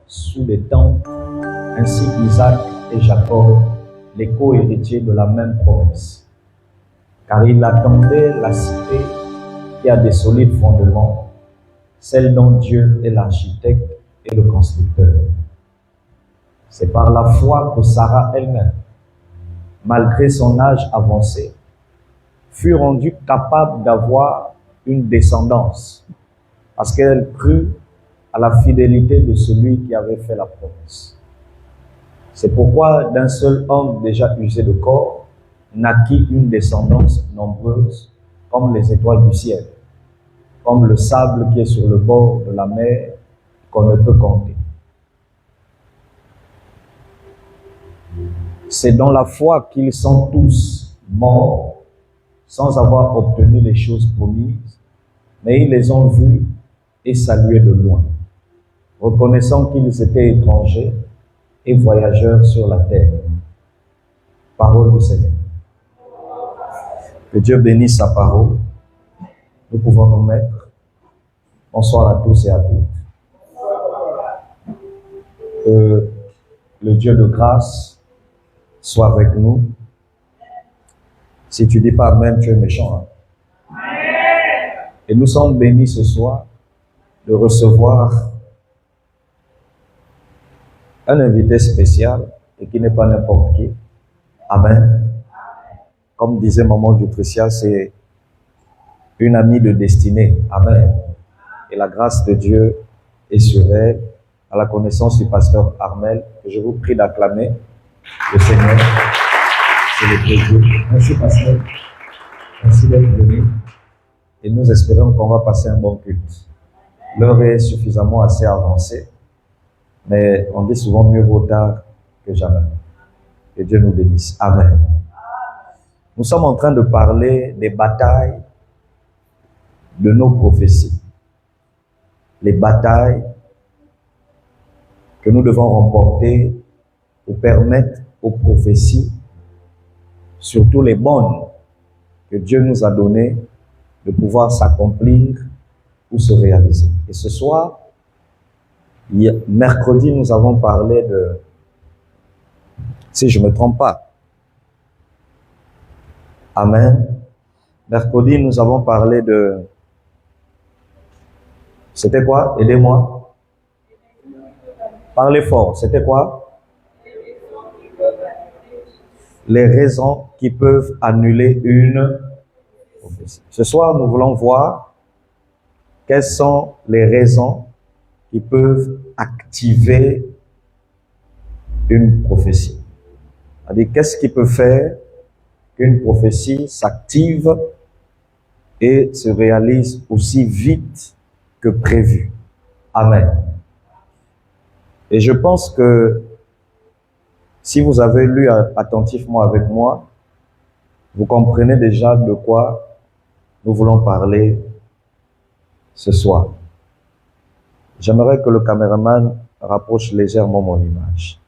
sous les temps, ainsi qu'Isaac et Jacob, les co-héritiers de la même promesse. Car il attendait la cité qui a des solides fondements, celle dont Dieu est l'architecte et le constructeur. C'est par la foi que Sarah elle-même, malgré son âge avancé, fut rendue capable d'avoir une descendance, parce qu'elle crut à la fidélité de celui qui avait fait la promesse. C'est pourquoi d'un seul homme déjà usé de corps, naquit une descendance nombreuse comme les étoiles du ciel, comme le sable qui est sur le bord de la mer qu'on ne peut compter. C'est dans la foi qu'ils sont tous morts sans avoir obtenu les choses promises, mais ils les ont vus et salués de loin, reconnaissant qu'ils étaient étrangers et voyageurs sur la terre. Parole du Seigneur. Que Dieu bénisse sa parole. Nous pouvons nous mettre. Bonsoir à tous et à toutes. Que le Dieu de grâce soit avec nous. Si tu dis pas Amen, tu es méchant. Hein? Et nous sommes bénis ce soir de recevoir un invité spécial et qui n'est pas n'importe qui. Amen. Comme disait Maman Dutricia, c'est une amie de destinée. Amen. Et la grâce de Dieu est sur elle, à la connaissance du pasteur Armel, que je vous prie d'acclamer le Seigneur. C'est le plaisir. Merci pasteur. Merci d'être venu. Et nous espérons qu'on va passer un bon culte. L'heure est suffisamment assez avancée, mais on dit souvent mieux vaut tard que jamais. Que Dieu nous bénisse. Amen. Nous sommes en train de parler des batailles de nos prophéties. Les batailles que nous devons remporter pour permettre aux prophéties, surtout les bonnes, que Dieu nous a données, de pouvoir s'accomplir ou se réaliser. Et ce soir, mercredi, nous avons parlé de, si je ne me trompe pas, Amen. Mercredi, nous avons parlé de, c'était quoi? Aidez-moi. Parlez fort. C'était quoi? Les raisons qui peuvent annuler une prophétie. Ce soir, nous voulons voir quelles sont les raisons qui peuvent activer une prophétie. C'est-à-dire, qu'est-ce qui peut faire qu'une prophétie s'active et se réalise aussi vite que prévu. Amen. Et je pense que si vous avez lu attentivement avec moi, vous comprenez déjà de quoi nous voulons parler ce soir. J'aimerais que le caméraman rapproche légèrement mon image.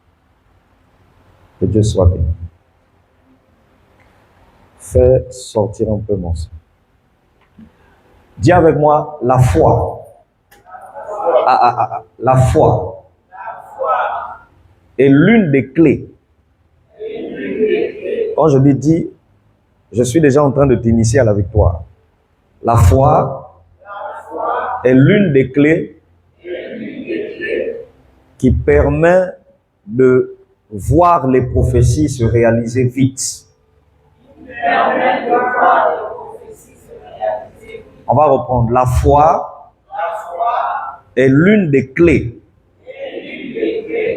Que Dieu soit béni. Fais sortir un peu mon son. Dis avec moi, la foi. La foi est l'une des clés. Quand je dis, je suis déjà en train de t'initier à la victoire. La foi est l'une des clés qui permet de voir les prophéties se réaliser vite. On va reprendre. La foi est l'une des clés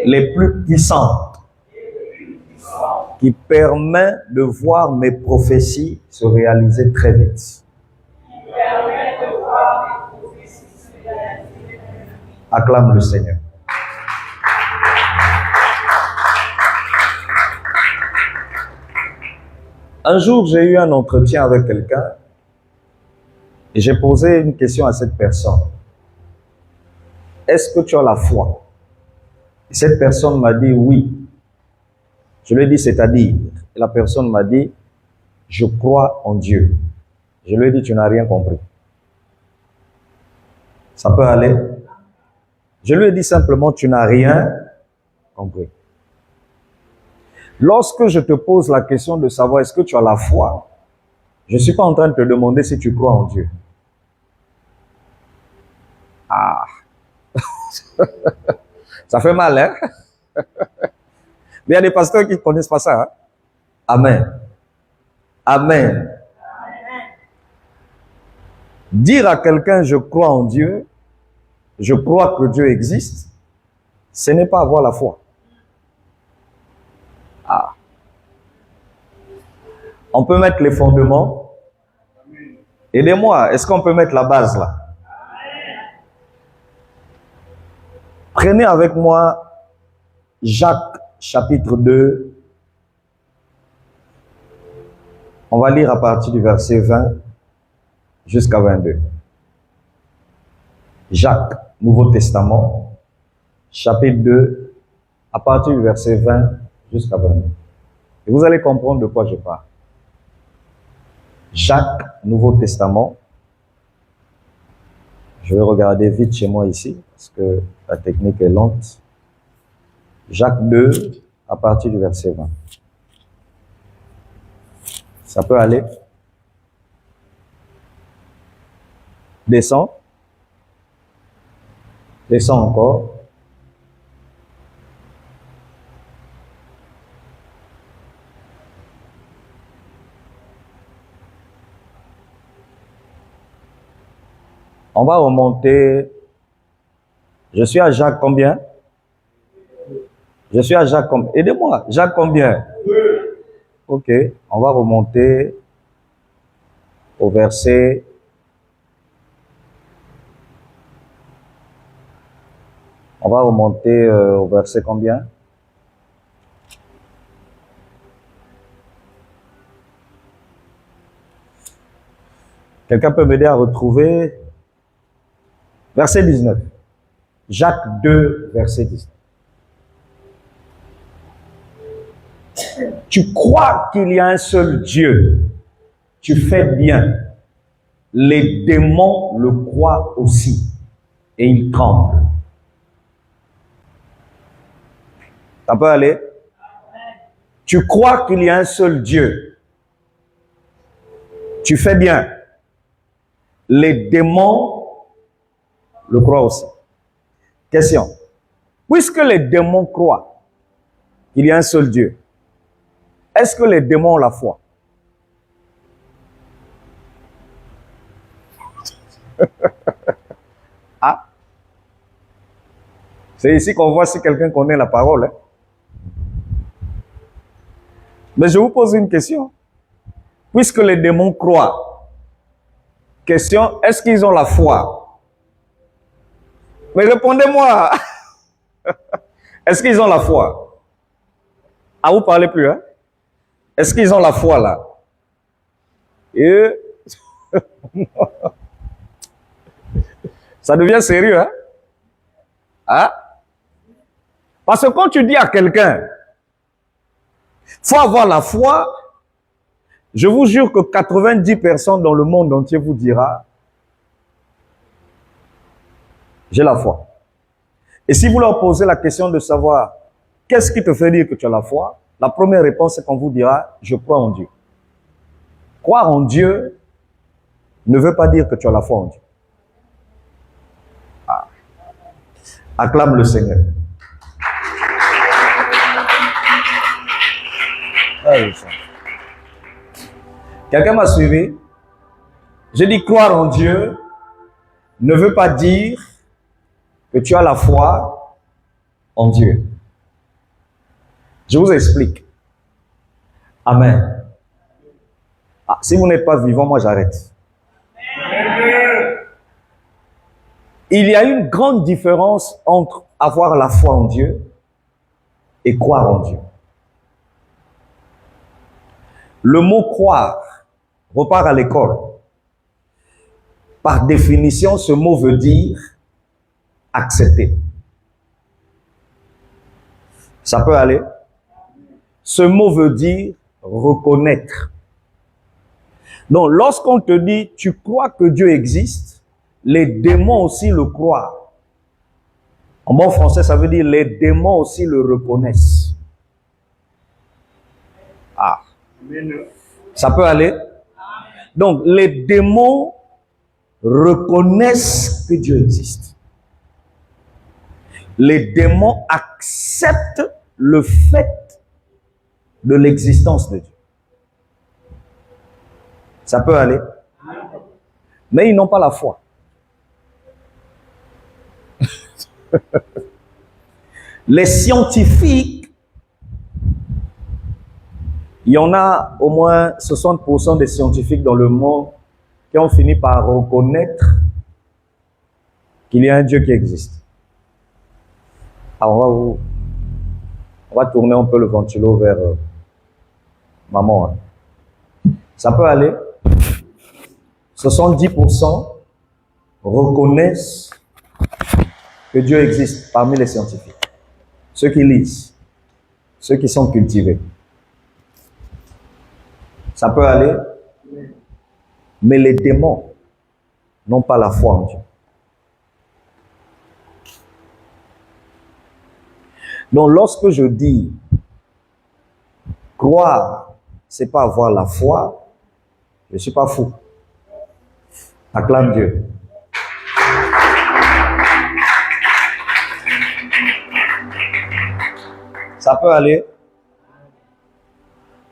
les plus puissantes qui permet de voir mes prophéties se réaliser très vite. Acclame le Seigneur. Un jour, j'ai eu un entretien avec quelqu'un et j'ai posé une question à cette personne. Est-ce que tu as la foi? Et cette personne m'a dit oui. Je lui ai dit c'est-à-dire. Et la personne m'a dit je crois en Dieu. Je lui ai dit tu n'as rien compris. Ça peut aller? Je lui ai dit simplement, tu n'as rien compris. Lorsque je te pose la question de savoir est-ce que tu as la foi, je ne suis pas en train de te demander si tu crois en Dieu. Ah, ça fait mal, hein? Mais il y a des pasteurs qui ne connaissent pas ça. Hein? Amen. Amen. Dire à quelqu'un je crois en Dieu, je crois que Dieu existe, ce n'est pas avoir la foi. Ah. On peut mettre les fondements. Aidez-moi, est-ce qu'on peut mettre la base là? Prenez avec moi Jacques chapitre 2. On va lire à partir du verset 20 jusqu'à 22. Jacques, Nouveau Testament, chapitre 2, à partir du verset 20 jusqu'à 22. Et vous allez comprendre de quoi je parle. Jacques, Nouveau Testament. Je vais regarder vite chez moi ici, parce que la technique est lente. Jacques 2, à partir du verset 20. Ça peut aller? Descends. Descends encore. On va remonter. Je suis à Jacques combien? Je suis à Jacques combien? Aidez-moi. Jacques combien? Ok. On va remonter au verset. On va remonter au verset combien? Quelqu'un peut m'aider à retrouver? Verset 19. Jacques 2, verset 19. Tu crois qu'il y a un seul Dieu. Tu fais bien. Les démons le croient aussi. Et ils tremblent. Ça peut aller? Tu crois qu'il y a un seul Dieu. Tu fais bien. Les démons le croient aussi. Question. Puisque les démons croient qu'il y a un seul Dieu, est-ce que les démons ont la foi? Ah. C'est ici qu'on voit si quelqu'un connaît la parole. Hein? Mais je vous pose une question. Puisque les démons croient, question, est-ce qu'ils ont la foi? Mais répondez-moi. Est-ce qu'ils ont la foi? Ah, vous parlez plus, hein? Est-ce qu'ils ont la foi là? Et ça devient sérieux, hein? Hein? Parce que quand tu dis à quelqu'un, faut avoir la foi, je vous jure que 90 personnes dans le monde entier vous dira, j'ai la foi. Et si vous leur posez la question de savoir, qu'est-ce qui te fait dire que tu as la foi? La première réponse, c'est qu'on vous dira, je crois en Dieu. Croire en Dieu ne veut pas dire que tu as la foi en Dieu. Ah. Acclame le Seigneur. Quelqu'un m'a suivi? J'ai dit croire en Dieu ne veut pas dire que tu as la foi en Dieu. Je vous explique. Amen. Ah, si vous n'êtes pas vivant, moi j'arrête. Il y a une grande différence entre avoir la foi en Dieu et croire en Dieu. Le mot croire repart à l'école. Par définition, ce mot veut dire accepter. Ça peut aller? Ce mot veut dire reconnaître. Donc, lorsqu'on te dit, tu crois que Dieu existe, les démons aussi le croient. En bon français, ça veut dire les démons aussi le reconnaissent. Ah. Ça peut aller? Donc, les démons reconnaissent que Dieu existe. Les démons acceptent le fait de l'existence de Dieu. Ça peut aller. Mais ils n'ont pas la foi. Les scientifiques, il y en a au moins 60% des scientifiques dans le monde qui ont fini par reconnaître qu'il y a un Dieu qui existe. Alors on va tourner un peu le ventilo vers maman. Hein. Ça peut aller. 70% reconnaissent que Dieu existe parmi les scientifiques. Ceux qui lisent, ceux qui sont cultivés. Ça peut aller. Mais les démons n'ont pas la foi en Dieu. Donc lorsque je dis croire, c'est pas avoir la foi, je ne suis pas fou. Acclame Dieu. Ça peut aller.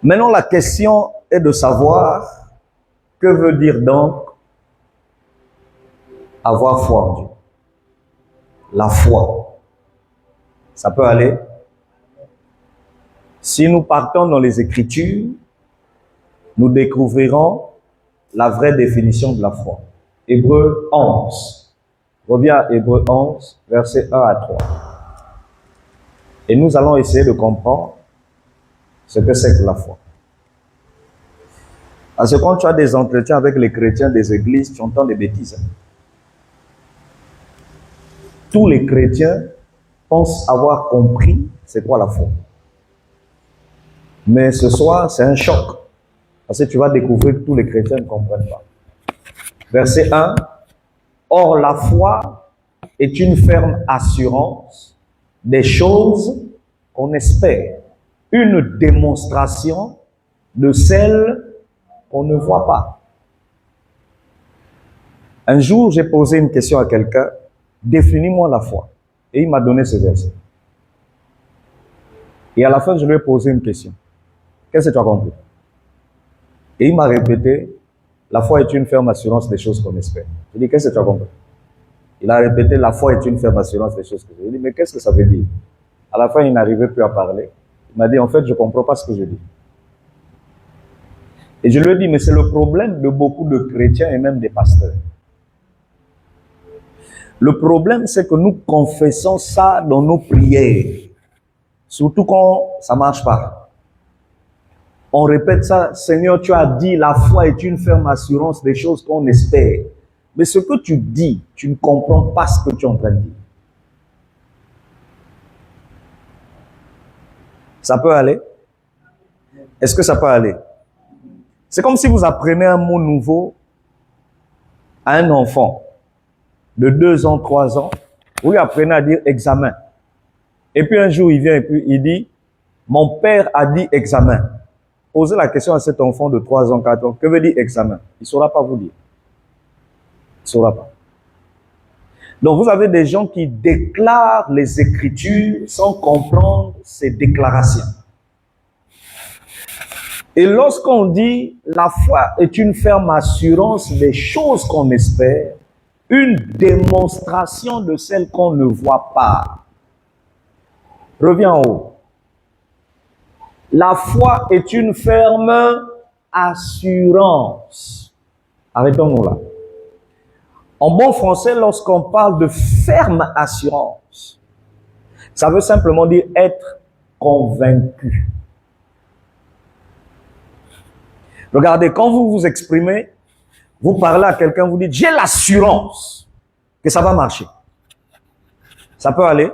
Maintenant, la question est de savoir que veut dire donc avoir foi en Dieu. La foi. Ça peut aller. Si nous partons dans les Écritures, nous découvrirons la vraie définition de la foi. Hébreux 11. Reviens à Hébreux 11, versets 1 à 3. Et nous allons essayer de comprendre ce que c'est que la foi. Parce que quand tu as des entretiens avec les chrétiens des églises, tu entends des bêtises. Tous les chrétiens pensent avoir compris c'est quoi la foi. Mais ce soir, c'est un choc. Parce que tu vas découvrir que tous les chrétiens ne comprennent pas. Verset 1. Or, la foi est une ferme assurance des choses qu'on espère. Une démonstration de celles qu'on ne voit pas. Un jour, j'ai posé une question à quelqu'un. Définis-moi la foi. Et il m'a donné ce verset. Et à la fin, je lui ai posé une question. Qu'est-ce que tu as compris? Et il m'a répété, la foi est une ferme assurance des choses qu'on espère. Je lui ai dit, qu'est-ce que tu as compris? Il a répété, la foi est une ferme assurance des choses que je dis. Mais qu'est-ce que ça veut dire? À la fin, il n'arrivait plus à parler. Il m'a dit, en fait, je ne comprends pas ce que je dis. Et je lui ai dit, mais c'est le problème de beaucoup de chrétiens et même des pasteurs. Le problème, c'est que nous confessons ça dans nos prières. Surtout quand ça ne marche pas. On répète ça, Seigneur, tu as dit, la foi est une ferme assurance des choses qu'on espère. Mais ce que tu dis, tu ne comprends pas ce que tu es en train de dire. Ça peut aller? Est-ce que ça peut aller? C'est comme si vous apprenez un mot nouveau à un enfant de 2 ans, 3 ans. Vous lui apprenez à dire examen. Et puis un jour, il vient et puis il dit, mon père a dit examen. Posez la question à cet enfant de 3 ans, 4 ans, que veut dire examen? Il ne saura pas vous dire. Il ne saura pas. Donc vous avez des gens qui déclarent les Écritures sans comprendre ces déclarations. Et lorsqu'on dit la foi est une ferme assurance des choses qu'on espère, une démonstration de celles qu'on ne voit pas. Reviens en haut. La foi est une ferme assurance. Arrêtons-nous là. En bon français, lorsqu'on parle de ferme assurance, ça veut simplement dire être convaincu. Regardez, quand vous vous exprimez, vous parlez à quelqu'un, vous dites, j'ai l'assurance que ça va marcher. Ça peut aller.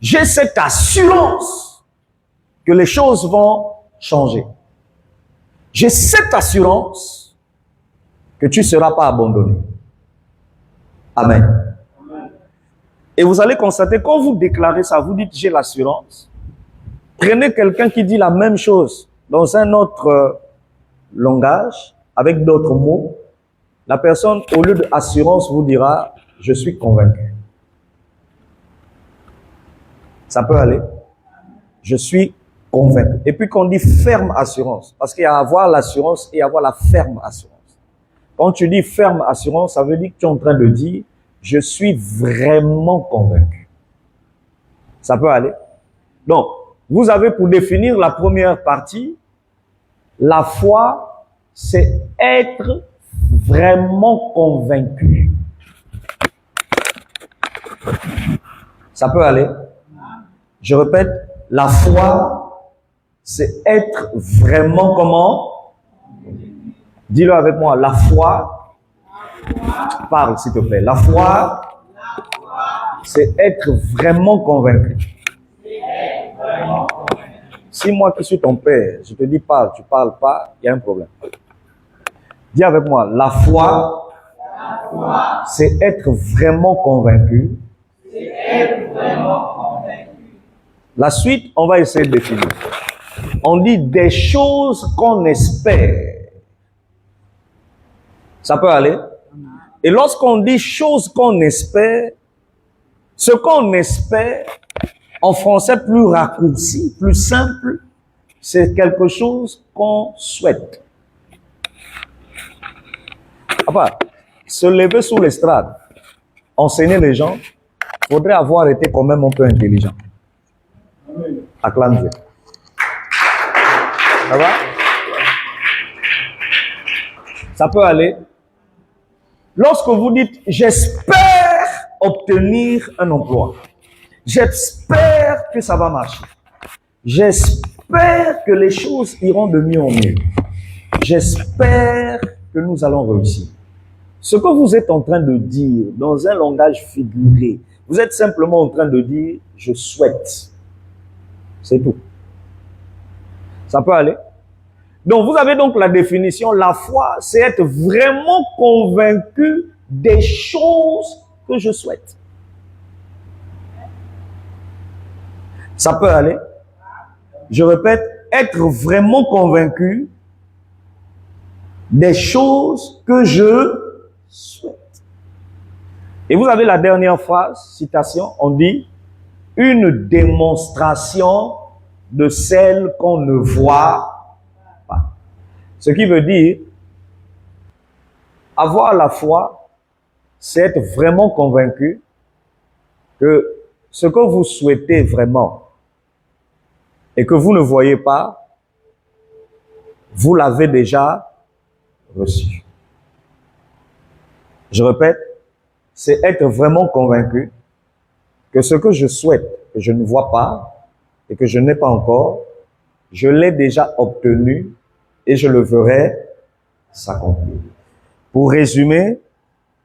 J'ai cette assurance que les choses vont changer. J'ai cette assurance que tu ne seras pas abandonné. Amen. Et vous allez constater, quand vous déclarez ça, vous dites « j'ai l'assurance ». Prenez quelqu'un qui dit la même chose dans un autre langage, avec d'autres mots. La personne, au lieu d'assurance, vous dira « je suis convaincu ». Ça peut aller. Je suis convaincu. Et puis qu'on dit ferme assurance, parce qu'il y a avoir l'assurance et avoir la ferme assurance. Quand tu dis ferme assurance, ça veut dire que tu es en train de dire je suis vraiment convaincu. Ça peut aller. Donc, vous avez pour définir la première partie, la foi, c'est être vraiment convaincu. Ça peut aller. Je répète, la foi, c'est être vraiment comment? Dis-le avec moi, la foi, parle s'il te plaît. La foi, c'est être vraiment convaincu. Si moi qui suis ton père, je te dis parle, tu parles pas, il y a un problème. Dis avec moi, la foi, c'est être vraiment convaincu. La suite, on va essayer de définir. On dit des choses qu'on espère. Ça peut aller. Et lorsqu'on dit choses qu'on espère, ce qu'on espère, en français plus raccourci, plus simple, c'est quelque chose qu'on souhaite. Enfin, se lever sous l'estrade, enseigner les gens, il faudrait avoir été quand même un peu intelligent. Acclame Dieu. Ça va? Ça peut aller. Lorsque vous dites « j'espère obtenir un emploi », j'espère que ça va marcher, j'espère que les choses iront de mieux en mieux, j'espère que nous allons réussir. Ce que vous êtes en train de dire dans un langage figuré, vous êtes simplement en train de dire « je souhaite ». C'est tout. Ça peut aller. Donc, vous avez donc la définition, la foi, c'est être vraiment convaincu des choses que je souhaite. Ça peut aller. Je répète, être vraiment convaincu des choses que je souhaite. Et vous avez la dernière phrase, citation, on dit, une démonstration de celle qu'on ne voit pas. Ce qui veut dire, avoir la foi, c'est être vraiment convaincu que ce que vous souhaitez vraiment et que vous ne voyez pas, vous l'avez déjà reçu. Je répète, c'est être vraiment convaincu que ce que je souhaite, que je ne vois pas et que je n'ai pas encore, je l'ai déjà obtenu et je le verrai s'accomplir. Pour résumer,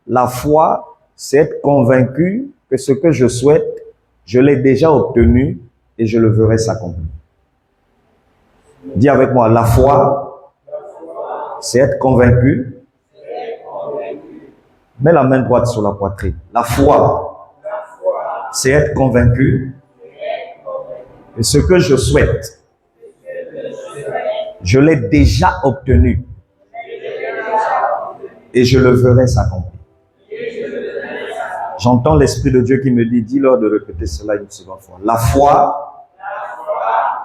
la foi, c'est être convaincu que ce que je souhaite, je l'ai déjà obtenu et je le verrai s'accomplir. Dis avec moi, la foi, c'est être convaincu. Mets la main droite sur la poitrine. La foi, c'est être convaincu que ce que je souhaite, je l'ai déjà obtenu et je le verrai s'accomplir. J'entends l'Esprit de Dieu qui me dit, dis-leur de répéter cela une seconde fois. La foi,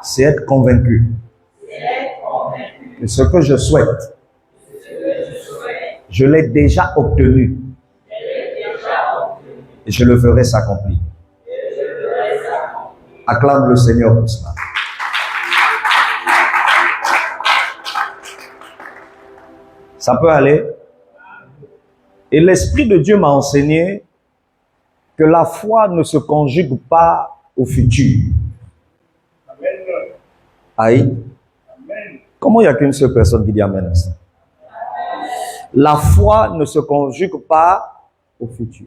c'est être convaincu que ce que je souhaite, je l'ai déjà obtenu et je le verrai s'accomplir. Acclame le Seigneur pour cela. Ça peut aller. Et l'Esprit de Dieu m'a enseigné que la foi ne se conjugue pas au futur. Aïe. Comment il n'y a qu'une seule personne qui dit Amen à ça? La foi ne se conjugue pas au futur.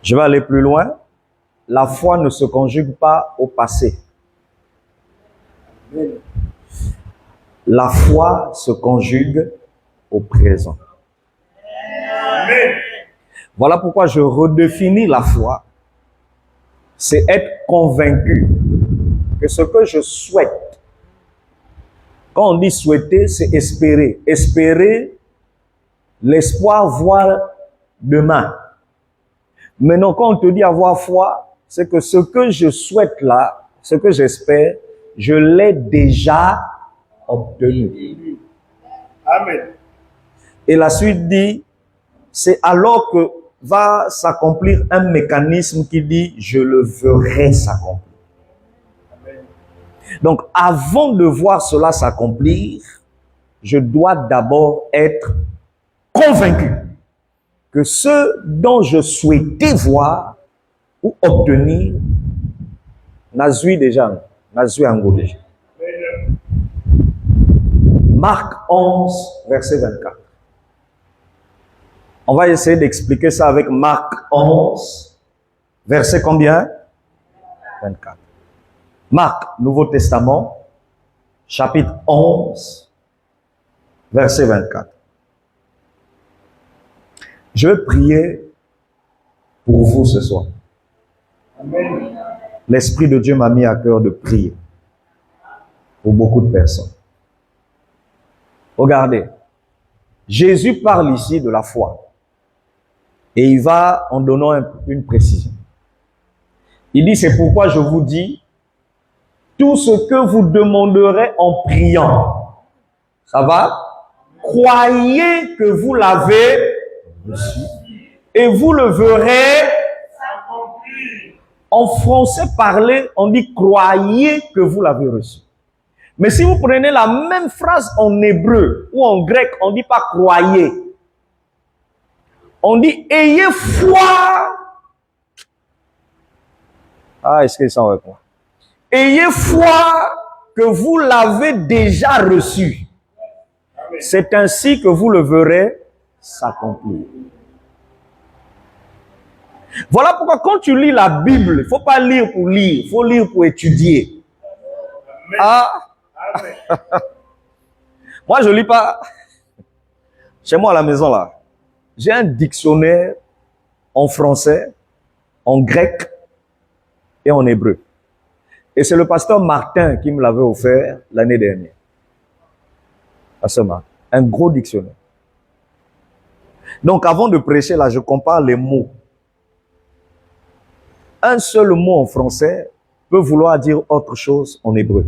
Je vais aller plus loin. La foi ne se conjugue pas au passé. La foi se conjugue au présent. Voilà pourquoi je redéfinis la foi. C'est être convaincu que ce que je souhaite, quand on dit souhaiter, c'est espérer. Espérer, l'espoir voir demain. Maintenant, quand on te dit avoir foi, c'est que ce que je souhaite là, ce que j'espère, je l'ai déjà obtenu. Amen. Et la suite dit, c'est alors que va s'accomplir un mécanisme qui dit, je le verrai s'accomplir. Donc, avant de voir cela s'accomplir, je dois d'abord être convaincu que ce dont je souhaitais voir ou obtenir, Nazui déjà, Nazui Ango déjà. Marc 11, verset 24. On va essayer d'expliquer ça avec Marc 11, verset combien? 24. Marc, Nouveau Testament, chapitre 11, verset 24. Je vais prier pour vous ce soir. Amen. L'Esprit de Dieu m'a mis à cœur de prier pour beaucoup de personnes. Regardez, Jésus parle ici de la foi. Et il va en donnant une précision. Il dit, c'est pourquoi je vous dis, tout ce que vous demanderez en priant, ça va? Croyez que vous l'avez reçu et vous le verrez Accompli. En français parlé, on dit croyez que vous l'avez reçu. Mais si vous prenez la même phrase en hébreu ou en grec, on ne dit pas croyez. On dit ayez foi. Ah, est-ce qu'ils sont avec moi? Ayez foi que vous l'avez déjà reçu. C'est ainsi que vous le verrez s'accomplir. Voilà pourquoi quand tu lis la Bible, il ne faut pas lire pour lire, il faut lire pour étudier. Amen. Ah, Amen. moi je ne lis pas. Chez moi à la maison là, j'ai un dictionnaire en français, en grec et en hébreu. Et c'est le pasteur Martin qui me l'avait offert l'année dernière. Pasteur Martin, un gros dictionnaire. Donc avant de prêcher là, je compare les mots. Un seul mot en français peut vouloir dire autre chose en hébreu.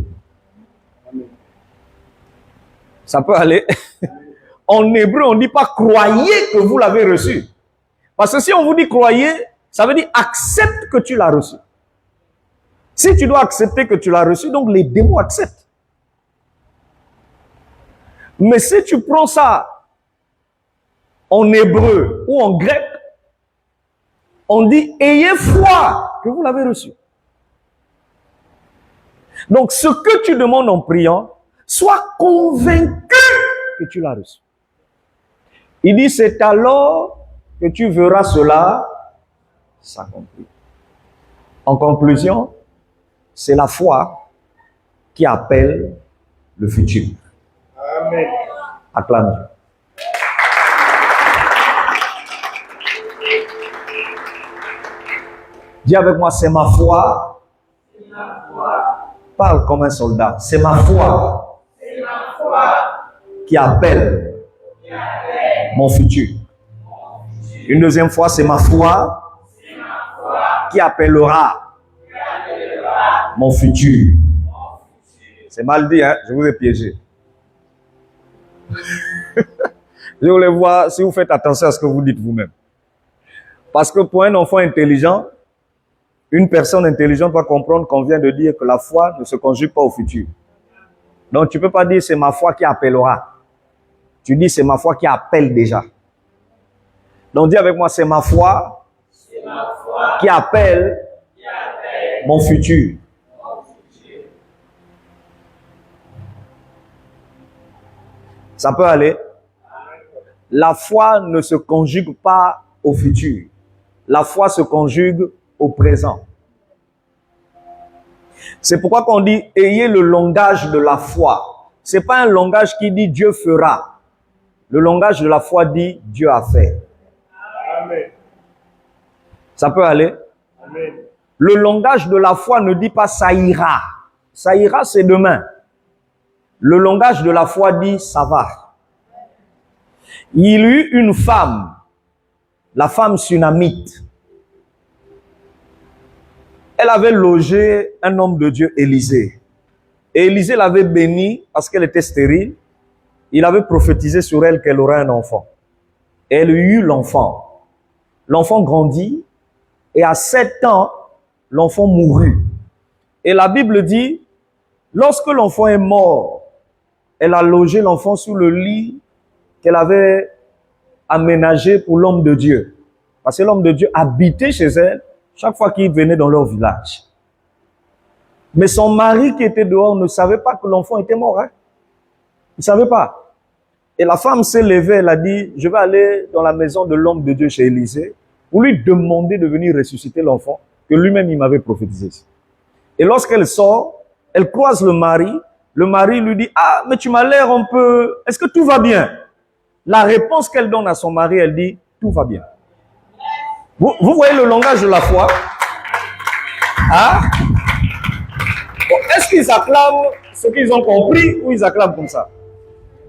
Ça peut aller. En hébreu, on ne dit pas croyez que vous l'avez reçu. Parce que si on vous dit croyez, ça veut dire accepte que tu l'as reçu. Si tu dois accepter que tu l'as reçu, donc les démons acceptent. Mais si tu prends ça en hébreu ou en grec, on dit ayez foi que vous l'avez reçu. Donc ce que tu demandes en priant, sois convaincu que tu l'as reçu. Il dit c'est alors que tu verras cela s'accomplir. En conclusion, c'est la foi qui appelle le futur. Amen. Acclame Dieu. Dis avec moi, c'est ma foi. Parle comme un soldat. C'est ma foi qui appelle mon futur. Une deuxième fois, c'est ma foi qui appellera mon futur. C'est mal dit, hein? Je vous ai piégé. Je voulais voir si vous faites attention à ce que vous dites vous-même. Parce que pour un enfant intelligent, une personne intelligente doit comprendre qu'on vient de dire que la foi ne se conjugue pas au futur. Donc tu ne peux pas dire c'est ma foi qui appellera. Tu dis c'est ma foi qui appelle déjà. Donc dis avec moi c'est ma foi qui appelle mon futur. Ça peut aller. La foi ne se conjugue pas au futur. La foi se conjugue au présent. C'est pourquoi quand on dit ayez le langage de la foi. C'est pas un langage qui dit Dieu fera. Le langage de la foi dit Dieu a fait. Amen. Ça peut aller? Amen. Le langage de la foi ne dit pas ça ira. Ça ira, c'est demain. Le langage de la foi dit ça va. Il y eut une femme, la femme sunamite. Elle avait logé un homme de Dieu, Élisée. Et Élisée l'avait bénie parce qu'elle était stérile. Il avait prophétisé sur elle qu'elle aurait un enfant. Et elle eut l'enfant. L'enfant grandit et à 7 ans, l'enfant mourut. Et la Bible dit, lorsque l'enfant est mort, elle a logé l'enfant sous le lit qu'elle avait aménagé pour l'homme de Dieu. Parce que l'homme de Dieu habitait chez elle chaque fois qu'il venait dans leur village. Mais son mari qui était dehors ne savait pas que l'enfant était mort. Hein? Il ne savait pas. Et la femme s'est levée, elle a dit, je vais aller dans la maison de l'homme de Dieu chez Élisée pour lui demander de venir ressusciter l'enfant que lui-même il m'avait prophétisé. Et lorsqu'elle sort, elle croise le mari lui dit, ah, mais tu m'as l'air un peu, est-ce que tout va bien? La réponse qu'elle donne à son mari, elle dit, tout va bien. Vous voyez le langage de la foi? Hein? Bon, est-ce qu'ils acclament ce qu'ils ont compris ou ils acclament comme ça?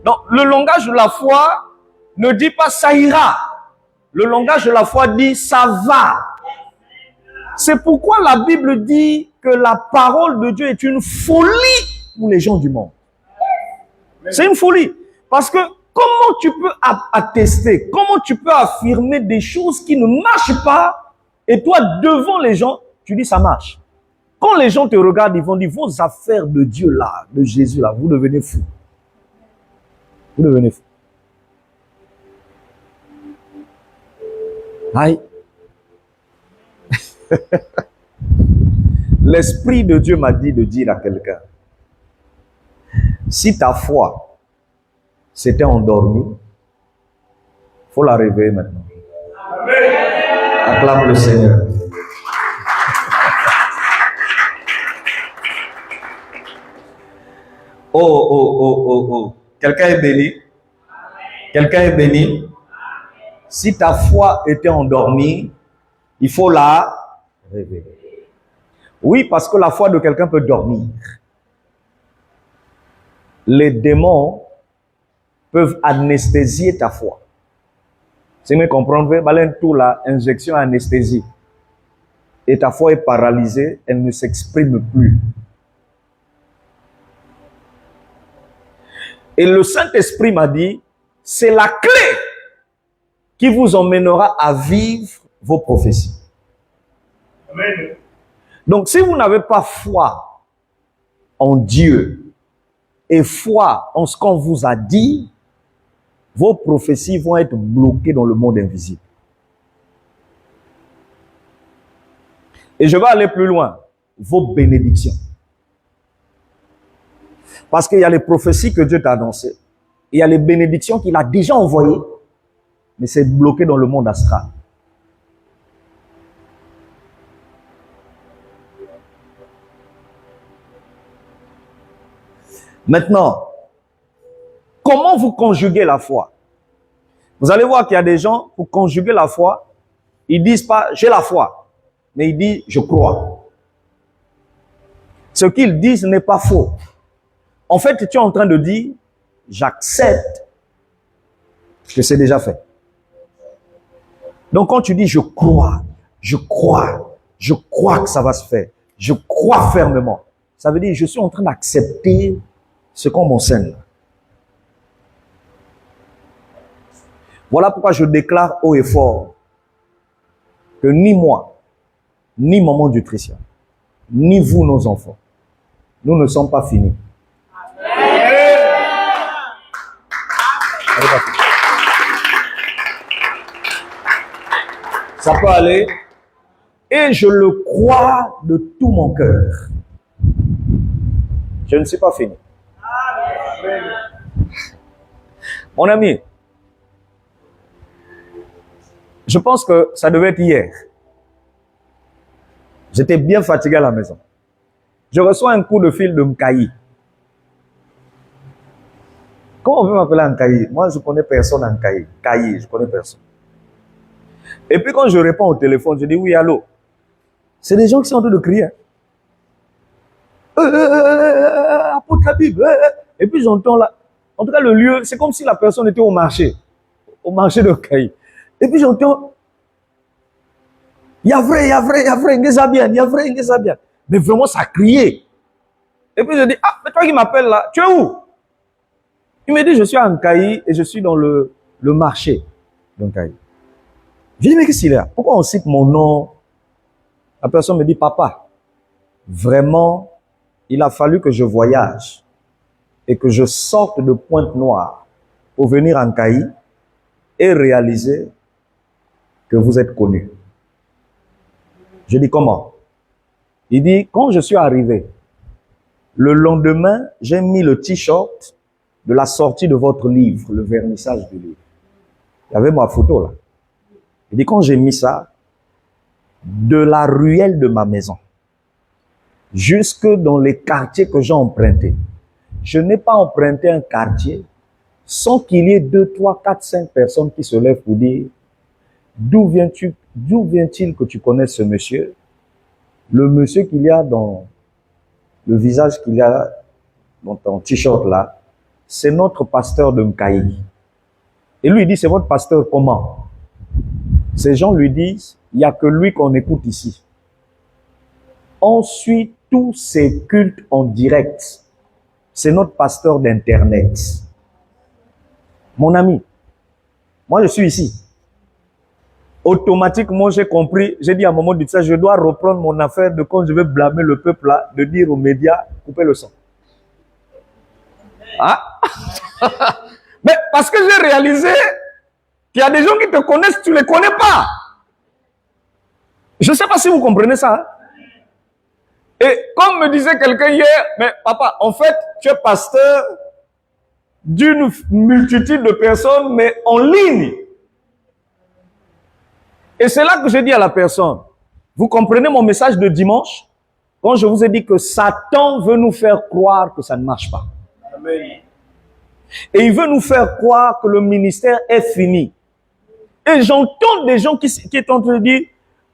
Donc, le langage de la foi ne dit pas ça ira. Le langage de la foi dit ça va. C'est pourquoi la Bible dit que la parole de Dieu est une folie pour les gens du monde. C'est une folie. Parce que comment tu peux attester, comment tu peux affirmer des choses qui ne marchent pas et toi, devant les gens, tu dis ça marche. Quand les gens te regardent, ils vont dire vos affaires de Dieu là, de Jésus là, vous devenez fou. Vous devenez fou. Aïe. L'Esprit de Dieu m'a dit de dire à quelqu'un, si ta foi s'était endormie, il faut la réveiller maintenant. Amen. Acclame le Seigneur. Oh. Quelqu'un est béni? Quelqu'un est béni? Si ta foi était endormie, il faut la réveiller. Oui, parce que la foi de quelqu'un peut dormir. Les démons peuvent anesthésier ta foi. Si vous comprenez, balen tout la injection anesthésie. Et ta foi est paralysée, elle ne s'exprime plus. Et le Saint-Esprit m'a dit, c'est la clé qui vous emmènera à vivre vos prophéties. Amen. Donc, si vous n'avez pas foi en Dieu et foi en ce qu'on vous a dit, vos prophéties vont être bloquées dans le monde invisible. Et je vais aller plus loin. Vos bénédictions. Parce qu'il y a les prophéties que Dieu t'a annoncées. Il y a les bénédictions qu'il a déjà envoyées. Mais c'est bloqué dans le monde astral. Maintenant, comment vous conjuguez la foi? Vous allez voir qu'il y a des gens, pour conjuguer la foi, ils disent pas « j'ai la foi », mais ils disent « je crois ». Ce qu'ils disent n'est pas faux. En fait, tu es en train de dire « j'accepte que c'est déjà fait ». Donc quand tu dis « je crois que ça va se faire, je crois fermement », ça veut dire « je suis en train d'accepter ce qu'on m'enseigne ». Voilà pourquoi je déclare haut et fort que ni moi, ni maman nutrition, ni vous, nos enfants, nous ne sommes pas finis. Ça peut aller. Et je le crois de tout mon cœur. Je ne suis pas fini. Mon ami, je pense que ça devait être hier. J'étais bien fatigué à la maison. Je reçois un coup de fil de Mkaï. Comment on peut m'appeler Mkaï? Moi, je connais personne en Mkaï. Mkaï, je connais personne. Et puis quand je réponds au téléphone, je dis oui, allô. C'est des gens qui sont en train de crier. Apôtre Habib. Et puis j'entends là. En tout cas, le lieu, c'est comme si la personne était au marché de Kaï. Et puis j'entends, il y a vrai, mais vraiment, ça criait. Et puis je dis, ah, mais toi qui m'appelles là, tu es où? Il me dit, je suis à Nkaï et je suis dans le marché de Nkaï. Je dis, mais qu'est-ce qu'il y a? Pourquoi on cite mon nom? La personne me dit, papa, vraiment, il a fallu que je voyage et que je sorte de Pointe-Noire pour venir en Nkaï et réaliser que vous êtes connu. Je dis, comment? Il dit, quand je suis arrivé, le lendemain, j'ai mis le t-shirt de la sortie de votre livre, le vernissage du livre. Il y avait ma photo là. Il dit, quand j'ai mis ça, de la ruelle de ma maison, jusque dans les quartiers que j'ai empruntés, je n'ai pas emprunté un quartier sans qu'il y ait 2, 3, 4, 5 personnes qui se lèvent pour dire, d'où vient-il que tu connais ce monsieur? Le monsieur qu'il y a dans le visage qu'il y a dans ton t-shirt là, c'est notre pasteur de Nkaï. Et lui, il dit, c'est votre pasteur comment? Ces gens lui disent, il n'y a que lui qu'on écoute ici. On suit tous ses cultes en direct. C'est notre pasteur d'Internet. Mon ami, moi je suis ici. Automatiquement, j'ai compris, j'ai dit à un moment de ça, je dois reprendre mon affaire de quand je vais blâmer le peuple là, de dire aux médias, coupez le son. Ah? Mais parce que j'ai réalisé qu'il y a des gens qui te connaissent, tu ne les connais pas. Je ne sais pas si vous comprenez ça. Hein? Et comme me disait quelqu'un hier, mais papa, en fait, tu es pasteur d'une multitude de personnes, mais en ligne. Et c'est là que j'ai dit à la personne, vous comprenez mon message de dimanche? Quand je vous ai dit que Satan veut nous faire croire que ça ne marche pas. Amen. Et il veut nous faire croire que le ministère est fini. Et j'entends des gens qui sont en train de dire,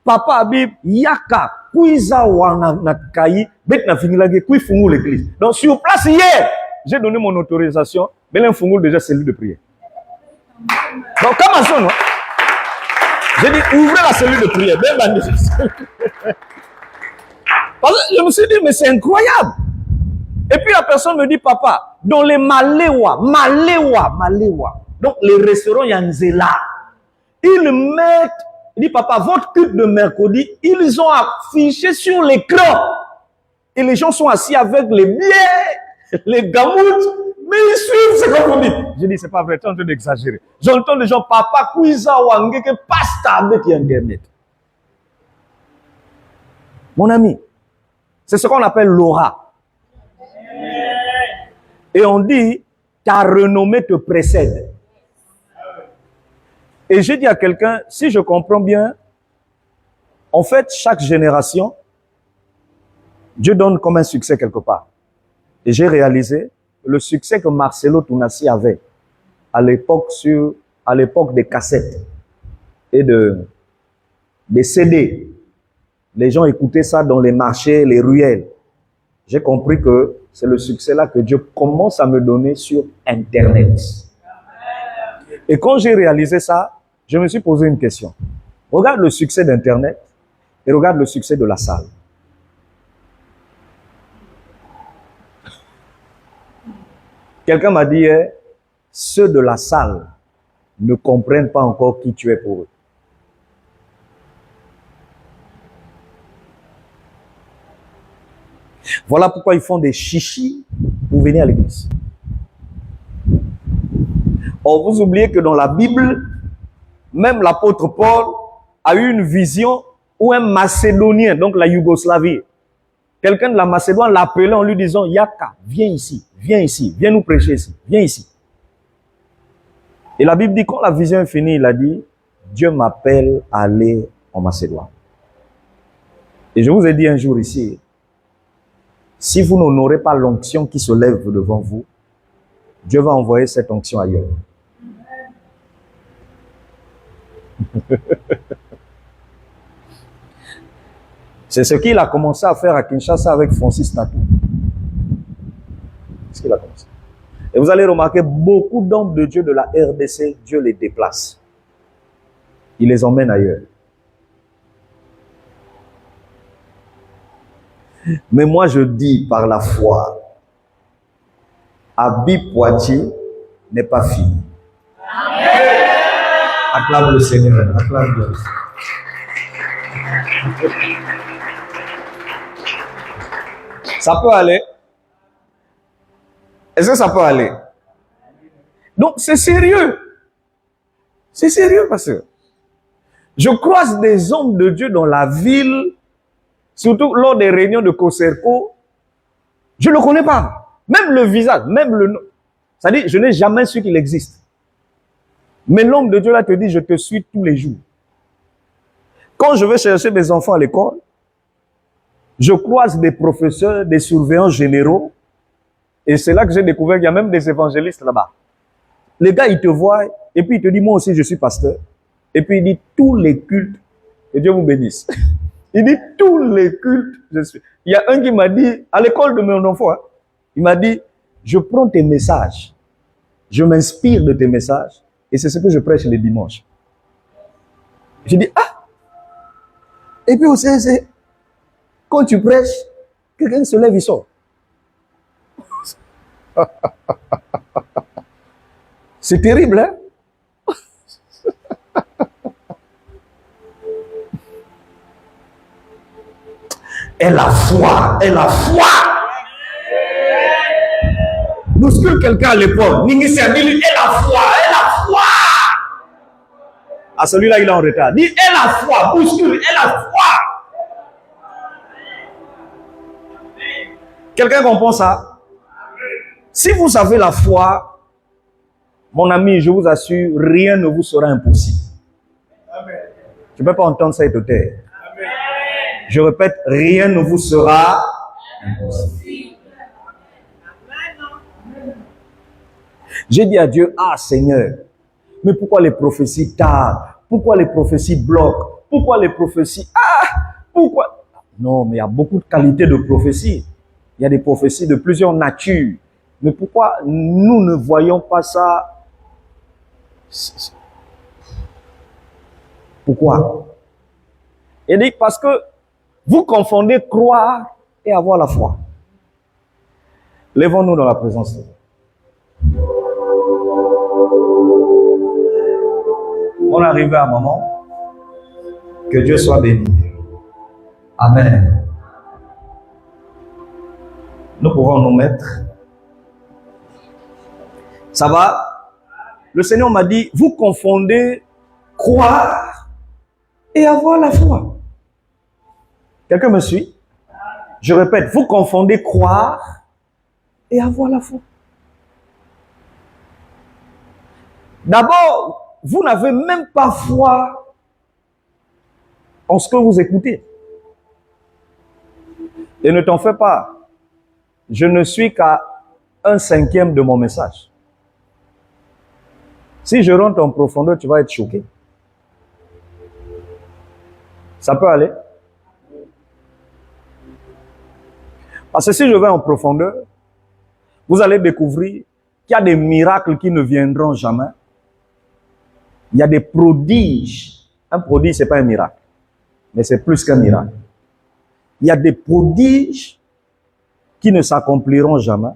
Papa Habib, yaka, kuiza wana nakai, bet na fini lagi, kui fungu l'église. Donc sur place hier, j'ai donné mon autorisation, mais là fungu déjà cellule de prière. Donc comment ça, non? J'ai dit, ouvrez la cellule de prière. Parce que je me suis dit, mais c'est incroyable. Et puis la personne me dit, papa, dans les Maléwa, donc les restaurants Yanzela, ils mettent, il dit, papa, votre culte de mercredi, ils ont affiché sur l'écran. Et les gens sont assis avec les bières, les gamoutes, mais ils suivent ce qu'on dit. Je dis, c'est pas vrai, tu es en train d'exagérer. J'entends des gens, papa, kuiza wangeke, pasta avec Internet. Mon ami, c'est ce qu'on appelle l'aura. Et on dit, ta renommée te précède. Et j'ai dit à quelqu'un, si je comprends bien, en fait, chaque génération, Dieu donne comme un succès quelque part. Et j'ai réalisé le succès que Marcelo Tounassi avait à l'époque des cassettes et des CD. Les gens écoutaient ça dans les marchés, les ruelles. J'ai compris que c'est le succès-là que Dieu commence à me donner sur Internet. Et quand j'ai réalisé ça, je me suis posé une question. Regarde le succès d'Internet et regarde le succès de la salle. Quelqu'un m'a dit, ceux de la salle ne comprennent pas encore qui tu es pour eux. Voilà pourquoi ils font des chichis pour venir à l'église. Or, vous oubliez que dans la Bible, même l'apôtre Paul a eu une vision où un Macédonien, donc la Yougoslavie, quelqu'un de la Macédoine l'appelait en lui disant, Yaka, viens ici, viens nous prêcher ici, viens ici. Et la Bible dit, quand la vision est finie, il a dit, Dieu m'appelle à aller en Macédoine. Et je vous ai dit un jour ici, si vous n'honorez pas l'onction qui se lève devant vous, Dieu va envoyer cette onction ailleurs. C'est ce qu'il a commencé à faire à Kinshasa avec Francis Natou. C'est ce qu'il a commencé. Et vous allez remarquer, beaucoup d'hommes de Dieu de la RDC, Dieu les déplace. Il les emmène ailleurs. Mais moi je dis par la foi, Abi Poitiers n'est pas fini. Amen. Acclame le Seigneur, acclame Dieu. Ça peut aller. Est-ce que ça peut aller? Donc c'est sérieux. C'est sérieux, pasteur. Je croise des hommes de Dieu dans la ville, surtout lors des réunions de Coserco. Je ne le connais pas. Même le visage, même le nom. C'est-à-dire, je n'ai jamais su qu'il existe. Mais l'homme de Dieu là te dit, je te suis tous les jours. Quand je vais chercher mes enfants à l'école, je croise des professeurs, des surveillants généraux. Et c'est là que j'ai découvert qu'il y a même des évangélistes là-bas. Les gars, ils te voient, et puis ils te disent, moi aussi, je suis pasteur. Et puis il dit, tous les cultes, que Dieu vous bénisse. Il dit, tous les cultes, je suis. Il y a un qui m'a dit, à l'école de mon enfant, hein, il m'a dit, je prends tes messages, je m'inspire de tes messages, et c'est ce que je prêche les dimanches. J'ai dit, ah! Et puis aussi, quand tu prêches, quelqu'un se lève, il sort. C'est terrible, hein? Et la foi, et la foi. Bouscule quelqu'un à l'épaule. N'initié, dis-lui, et la foi, et la foi. Ah, celui-là, il est en retard. Dis, et la foi, bouscule, et la foi. Quelqu'un comprend ça? Si vous avez la foi, mon ami, je vous assure, rien ne vous sera impossible. Je ne peux pas entendre ça et te taire. Je répète, rien ne vous sera impossible. J'ai dit à Dieu, ah Seigneur, mais pourquoi les prophéties tardent? Pourquoi les prophéties bloquent? Pourquoi les prophéties... Ah! Pourquoi? Non, mais il y a beaucoup de qualités de prophéties. Il y a des prophéties de plusieurs natures. Mais pourquoi nous ne voyons pas ça? Pourquoi? Il dit parce que vous confondez croire et avoir la foi. Lèvons-nous dans la présence de Dieu. On est arrivé à un moment. Que Dieu soit béni. Amen. Nous pouvons nous mettre. Ça va? Le Seigneur m'a dit, vous confondez croire et avoir la foi. Quelqu'un me suit? Je répète, vous confondez croire et avoir la foi. D'abord, vous n'avez même pas foi en ce que vous écoutez. Et ne t'en fais pas. Je ne suis qu'à 1/5 de mon message. Si je rentre en profondeur, tu vas être choqué. Ça peut aller? Parce que si je vais en profondeur, vous allez découvrir qu'il y a des miracles qui ne viendront jamais. Il y a des prodiges. Un prodige, ce n'est pas un miracle, mais c'est plus qu'un miracle. Il y a des prodiges qui ne s'accompliront jamais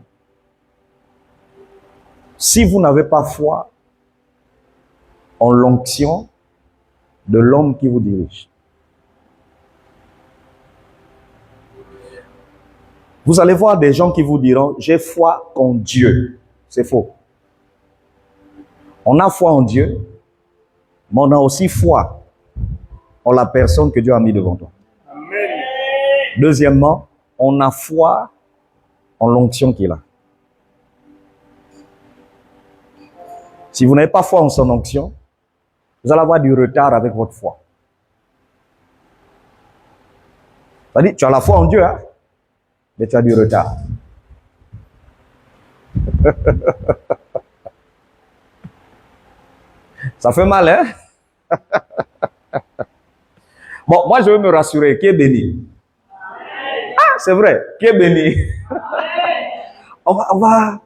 si vous n'avez pas foi en l'onction de l'homme qui vous dirige. Vous allez voir des gens qui vous diront, j'ai foi en Dieu. C'est faux. On a foi en Dieu, mais on a aussi foi en la personne que Dieu a mis devant toi. Amen. Deuxièmement, on a foi en l'onction qu'il a. Si vous n'avez pas foi en son onction, vous allez avoir du retard avec votre foi. C'est-à-dire, tu as la foi en Dieu, hein? Mais tu as du retard. Ça fait mal, hein? Bon, moi je veux me rassurer, qui est béni? C'est vrai. Qui est béni? On va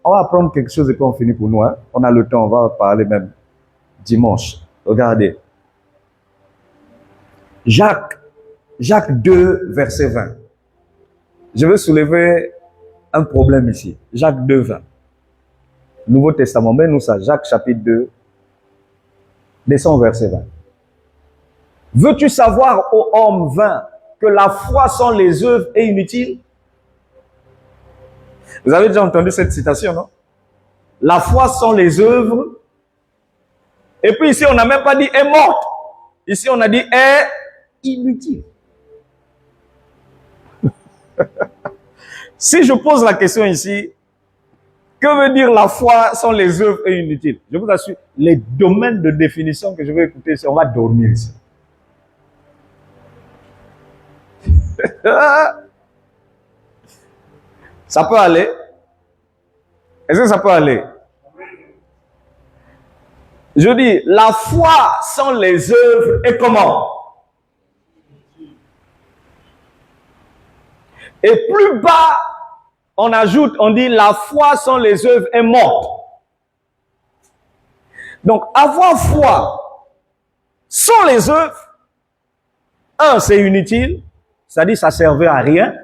apprendre quelque chose et puis on finit pour nous. Hein? On a le temps, on va parler même dimanche. Regardez. Jacques 2, verset 20. Je veux soulever un problème ici. Jacques 2, 20. Nouveau Testament, mais nous ça. Jacques chapitre 2, descend au verset 20. Veux-tu savoir, ô homme vain, que la foi sans les œuvres est inutile? Vous avez déjà entendu cette citation, non? La foi sans les œuvres. Et puis ici, on n'a même pas dit est morte. Ici, on a dit est inutile. Si je pose la question ici, que veut dire la foi sans les œuvres est inutile? Je vous assure, les domaines de définition que je vais écouter, on va dormir ici. Ça peut aller? Est-ce que ça peut aller? Je dis, la foi sans les œuvres est comment? Et plus bas, on ajoute, on dit, la foi sans les œuvres est morte. Donc, avoir foi sans les œuvres, un, c'est inutile, c'est-à-dire ça ne servait à rien.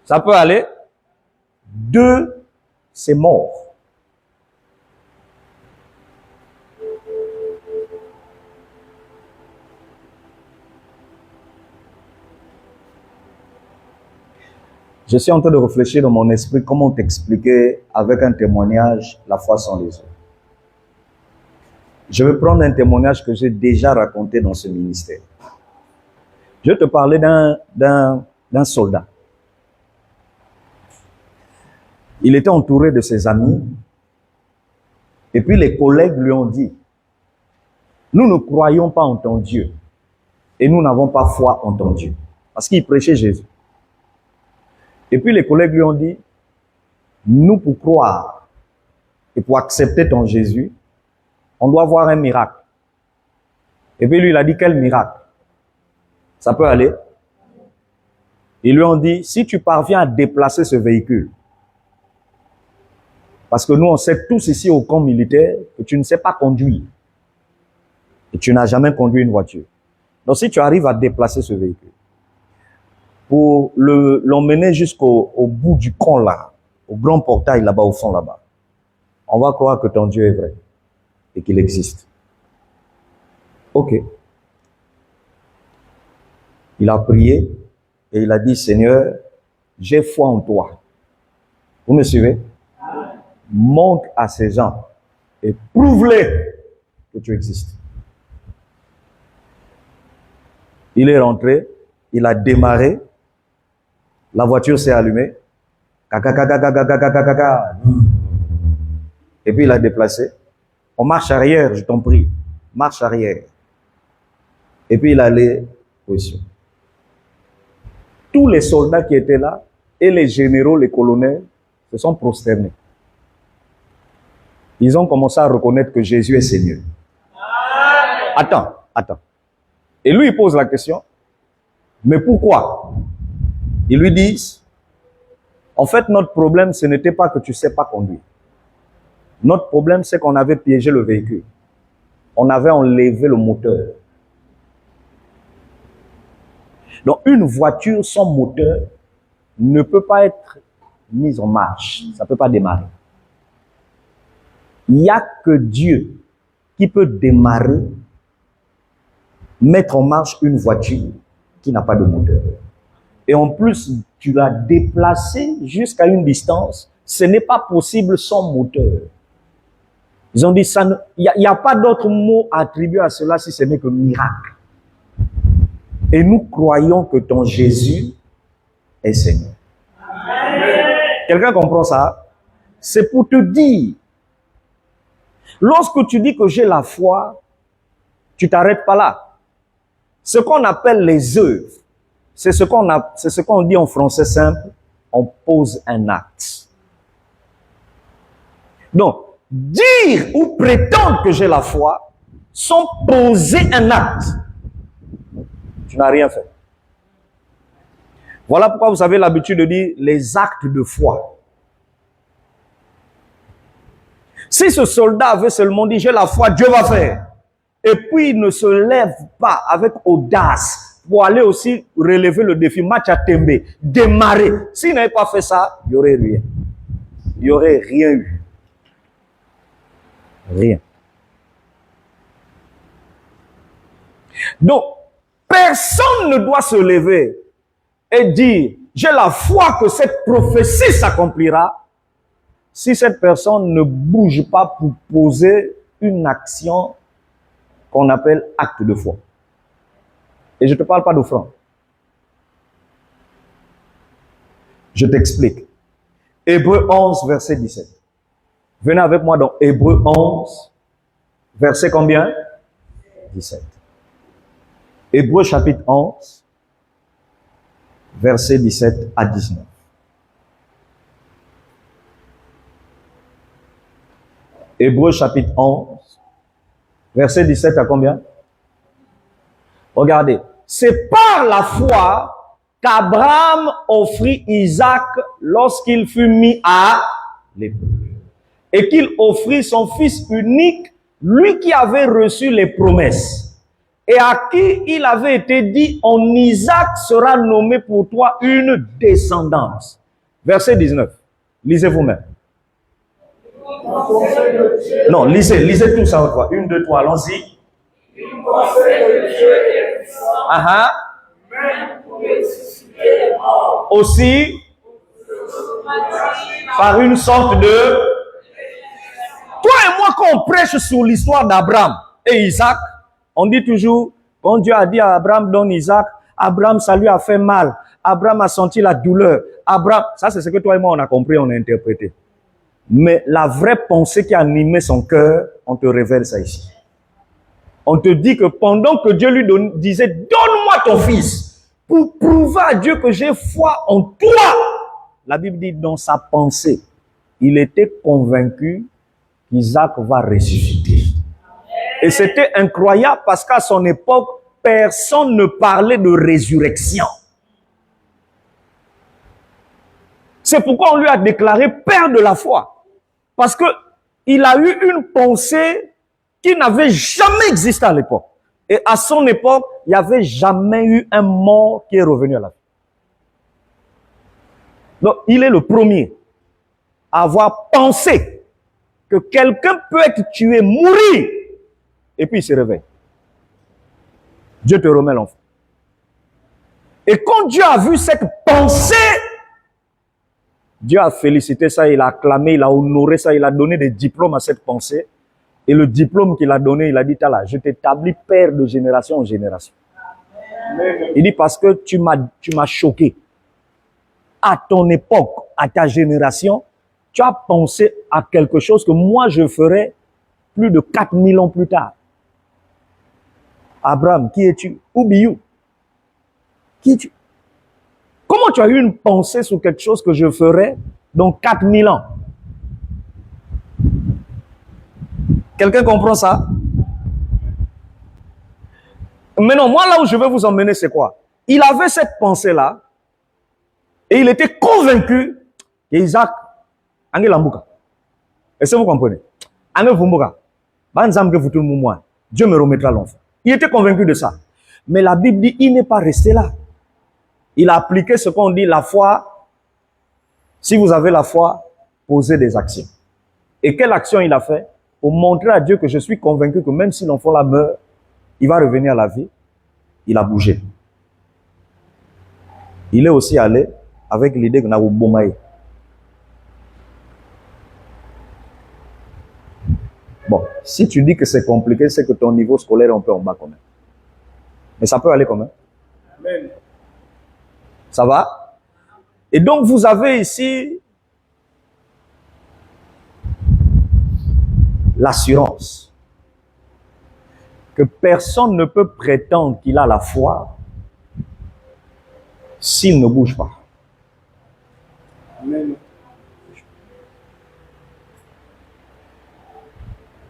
Ça peut aller. Deux, c'est mort. Je suis en train de réfléchir dans mon esprit comment t'expliquer avec un témoignage la foi sans les œuvres. Je vais prendre un témoignage que j'ai déjà raconté dans ce ministère. Je vais te parler d'un soldat. Il était entouré de ses amis. Et puis les collègues lui ont dit, nous ne croyons pas en ton Dieu. Et nous n'avons pas foi en ton Dieu. Parce qu'il prêchait Jésus. Et puis les collègues lui ont dit, nous pour croire et pour accepter ton Jésus, on doit voir un miracle. Et puis lui, il a dit, quel miracle? Ça peut aller? Ils lui ont dit, si tu parviens à déplacer ce véhicule, parce que nous, on sait tous ici au camp militaire que tu ne sais pas conduire. Et tu n'as jamais conduit une voiture. Donc si tu arrives à déplacer ce véhicule, pour l'emmener jusqu'au bout du camp là, au grand portail là-bas, au fond là-bas, on va croire que ton Dieu est vrai et qu'il existe. Ok. Il a prié et il a dit, Seigneur, j'ai foi en toi. Vous me suivez? Montre à ces gens et prouve-les que tu existes. Il est rentré, il a démarré, la voiture s'est allumée, et puis il a déplacé. On marche arrière, je t'en prie, marche arrière. Et puis il allait position. Tous les soldats qui étaient là, et les généraux, les colonels, se sont prosternés. Ils ont commencé à reconnaître que Jésus est Seigneur. Attends. Et lui, il pose la question, mais pourquoi? Ils lui disent, en fait, notre problème, ce n'était pas que tu ne sais pas conduire. Notre problème, c'est qu'on avait piégé le véhicule. On avait enlevé le moteur. Donc, une voiture sans moteur ne peut pas être mise en marche. Ça ne peut pas démarrer. Il n'y a que Dieu qui peut démarrer, mettre en marche une voiture qui n'a pas de moteur. Et en plus, tu l'as déplacé jusqu'à une distance. Ce n'est pas possible sans moteur. Ils ont dit, il n'y a pas d'autre mot attribué à cela si ce n'est que miracle. Et nous croyons que ton Jésus est Seigneur. Quelqu'un comprend ça? C'est pour te dire, lorsque tu dis que j'ai la foi, tu t'arrêtes pas là. Ce qu'on appelle les œuvres, c'est ce qu'on dit en français simple, on pose un acte. Donc, dire ou prétendre que j'ai la foi, sans poser un acte, tu n'as rien fait. Voilà pourquoi vous avez l'habitude de dire les actes de foi. Si ce soldat avait seulement dit, j'ai la foi, Dieu va faire, et puis il ne se lève pas avec audace pour aller aussi relever le défi, match à Tembe, démarrer. S'il n'avait pas fait ça, il n'y aurait rien. Il n'y aurait rien eu. Rien. Donc, personne ne doit se lever et dire, j'ai la foi que cette prophétie s'accomplira, si cette personne ne bouge pas pour poser une action qu'on appelle acte de foi. Et je ne te parle pas d'offrande. Je t'explique. Hébreux 11, verset 17. Venez avec moi dans Hébreux 11, verset combien? 17. Hébreux chapitre 11, verset 17 à 19. Hébreux chapitre 11, verset 17 à combien? Regardez. C'est par la foi qu'Abraham offrit Isaac lorsqu'il fut mis à l'épreuve. Et qu'il offrit son fils unique, lui qui avait reçu les promesses. Et à qui il avait été dit, en Isaac sera nommé pour toi une descendance. Verset 19. Lisez vous-même. Non, lisez tout ça. 1, 2, 3, allons-y. Aussi, par une sorte de... Toi et moi, quand on prêche sur l'histoire d'Abraham et Isaac, on dit toujours, quand Dieu a dit à Abraham, donne Isaac, Abraham, ça lui a fait mal. Abraham a senti la douleur. Abraham, ça c'est ce que toi et moi on a compris, on a interprété. Mais la vraie pensée qui a animé son cœur, on te révèle ça ici. On te dit que pendant que Dieu lui disait, donne-moi ton fils, pour prouver à Dieu que j'ai foi en toi. La Bible dit, dans sa pensée, il était convaincu qu'Isaac va ressusciter. Et c'était incroyable parce qu'à son époque, personne ne parlait de résurrection. C'est pourquoi on lui a déclaré père de la foi. Parce que il a eu une pensée qui n'avait jamais existé à l'époque. Et à son époque, il n'y avait jamais eu un mort qui est revenu à la vie. Donc, il est le premier à avoir pensé que quelqu'un peut être tué, mourir, et puis il se réveille. Dieu te remet l'enfant. Et quand Dieu a vu cette pensée, Dieu a félicité ça, il a acclamé, il a honoré ça, il a donné des diplômes à cette pensée. Et le diplôme qu'il a donné, il a dit, Tala, je t'établis père de génération en génération. Amen. Il dit, parce que tu m'as choqué. À ton époque, à ta génération, tu as pensé à quelque chose que moi je ferais plus de 4000 ans plus tard. Abraham, qui es-tu? Who be you? Qui es-tu? Comment tu as eu une pensée sur quelque chose que je ferais dans 4000 ans? Quelqu'un comprend ça? Maintenant, moi, là où je veux vous emmener, c'est quoi? Il avait cette pensée-là et il était convaincu qu'Isaac, est-ce que vous comprenez? Dieu me remettra l'enfant. Il était convaincu de ça. Mais la Bible dit, il n'est pas resté là. Il a appliqué ce qu'on dit, la foi. Si vous avez la foi, posez des actions. Et quelle action il a fait? Pour montrer à Dieu que je suis convaincu que même si l'enfant là meurt, il va revenir à la vie. Il a bougé. Il est aussi allé avec l'idée que nous avons bomaï. Bon, si tu dis que c'est compliqué, c'est que ton niveau scolaire est un peu en bas quand même. Mais ça peut aller quand même. Amen. Ça va? Et donc vous avez ici l'assurance que personne ne peut prétendre qu'il a la foi s'il ne bouge pas. Amen.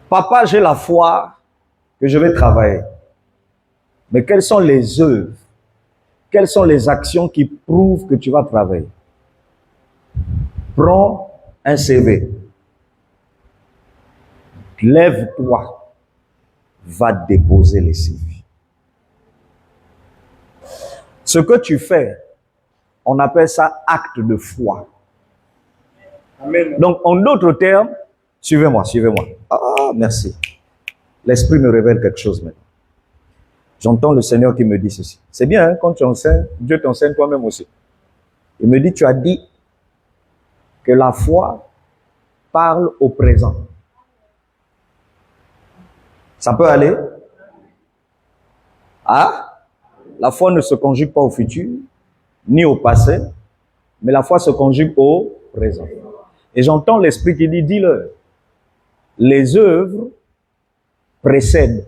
Papa, j'ai la foi que je vais travailler. Mais quelles sont les œuvres? quelles sont les actions qui prouvent que tu vas travailler? Prends un CV. Lève-toi. Va déposer les CV. Ce que tu fais, on appelle ça acte de foi. Amen. Donc, en d'autres termes, suivez-moi, suivez-moi. Ah, merci. L'Esprit me révèle quelque chose maintenant. J'entends le Seigneur qui me dit ceci. C'est bien, hein, quand tu enseignes, Dieu t'enseigne toi-même aussi. Il me dit, tu as dit que la foi parle au présent. Ça peut aller? Ah? La foi ne se conjugue pas au futur, ni au passé, mais la foi se conjugue au présent. Et j'entends l'Esprit qui dit, dis-le, les œuvres précèdent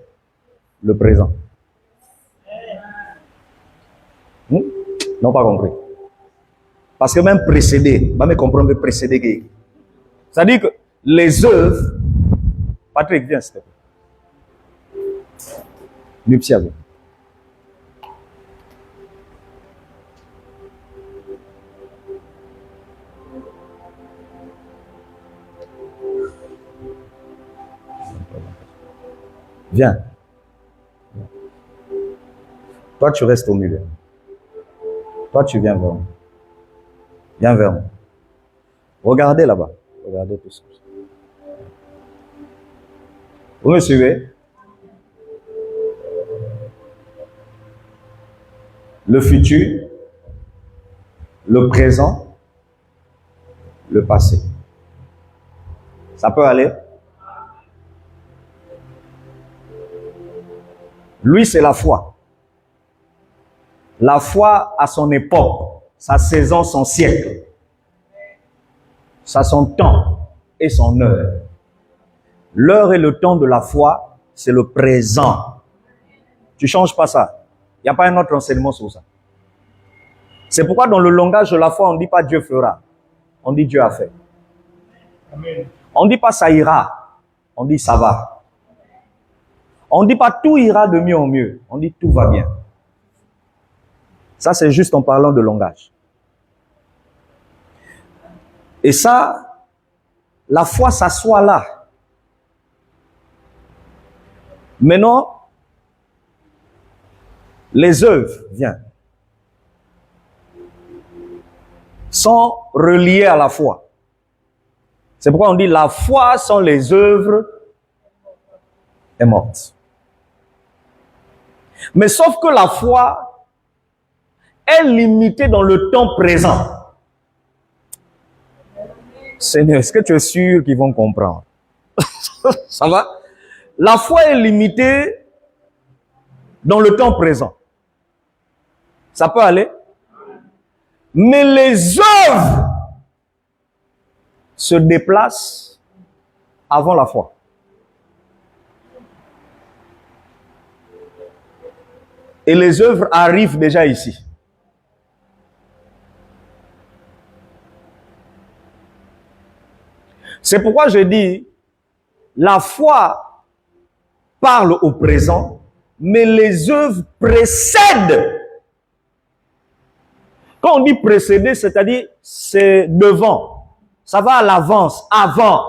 le présent. Non, pas compris. Parce que même précéder, va me comprendre que précéder. C'est-à-dire que les œuvres, Patrick, viens s'il te plaît. Nuptia, viens. Viens. Toi, tu restes au milieu. Toi, tu viens vers moi. Viens vers moi. Regardez là-bas. Regardez tout ça. Vous me suivez? Le futur, le présent, le passé. Ça peut aller? Lui, c'est la foi. La foi a son époque, sa saison, son siècle. Ça a son temps et son heure. L'heure et le temps de la foi, c'est le présent. Tu ne changes pas ça. Il n'y a pas un autre enseignement sur ça. C'est pourquoi dans le langage de la foi, on ne dit pas Dieu fera. On dit Dieu a fait. Amen. On ne dit pas ça ira. On dit ça va. On ne dit pas tout ira de mieux en mieux. On dit tout va bien. Ça, c'est juste en parlant de langage. Et ça, la foi s'assoit là. Maintenant, les œuvres, viens, sont reliées à la foi. C'est pourquoi on dit la foi sans les œuvres est morte. Mais sauf que la foi est limitée dans le temps présent. Seigneur, est-ce que tu es sûr qu'ils vont comprendre? Ça va? La foi est limitée dans le temps présent. Ça peut aller? Mais les œuvres se déplacent avant la foi. Et les œuvres arrivent déjà ici. C'est pourquoi je dis, la foi parle au présent, mais les œuvres précèdent. Quand on dit précéder, c'est-à-dire c'est devant. Ça va à l'avance, avant.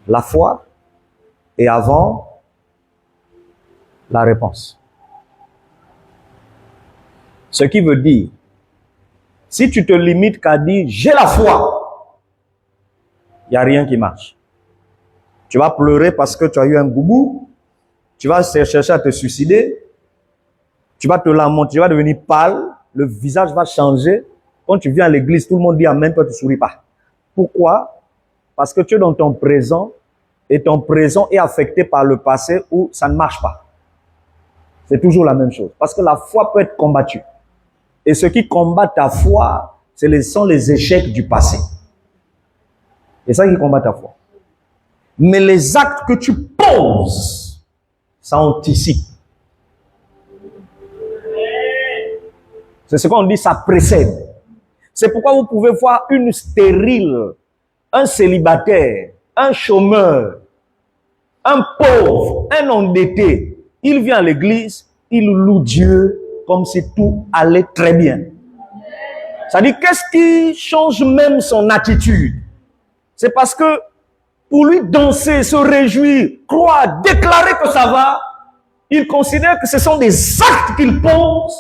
La foi est avant la réponse. Ce qui veut dire, si tu te limites qu'à dire j'ai la foi, il n'y a rien qui marche. Tu vas pleurer parce que tu as eu un boubou, tu vas chercher à te suicider, tu vas te lamenter, tu vas devenir pâle, le visage va changer. Quand tu viens à l'église, tout le monde dit amen, toi tu ne souris pas. Pourquoi? Parce que tu es dans ton présent et ton présent est affecté par le passé où ça ne marche pas. C'est toujours la même chose. Parce que la foi peut être combattue. Et ce qui combat ta foi, sont les échecs du passé. C'est ça qui combat ta foi. Mais les actes que tu poses, ça anticipe. C'est ce qu'on dit, ça précède. C'est pourquoi vous pouvez voir une stérile, un célibataire, un chômeur, un pauvre, un endetté. Il vient à l'église, il loue Dieu comme si tout allait très bien. C'est-à-dire, qu'est-ce qui change même son attitude? C'est parce que pour lui danser, se réjouir, croire, déclarer que ça va, il considère que ce sont des actes qu'il pose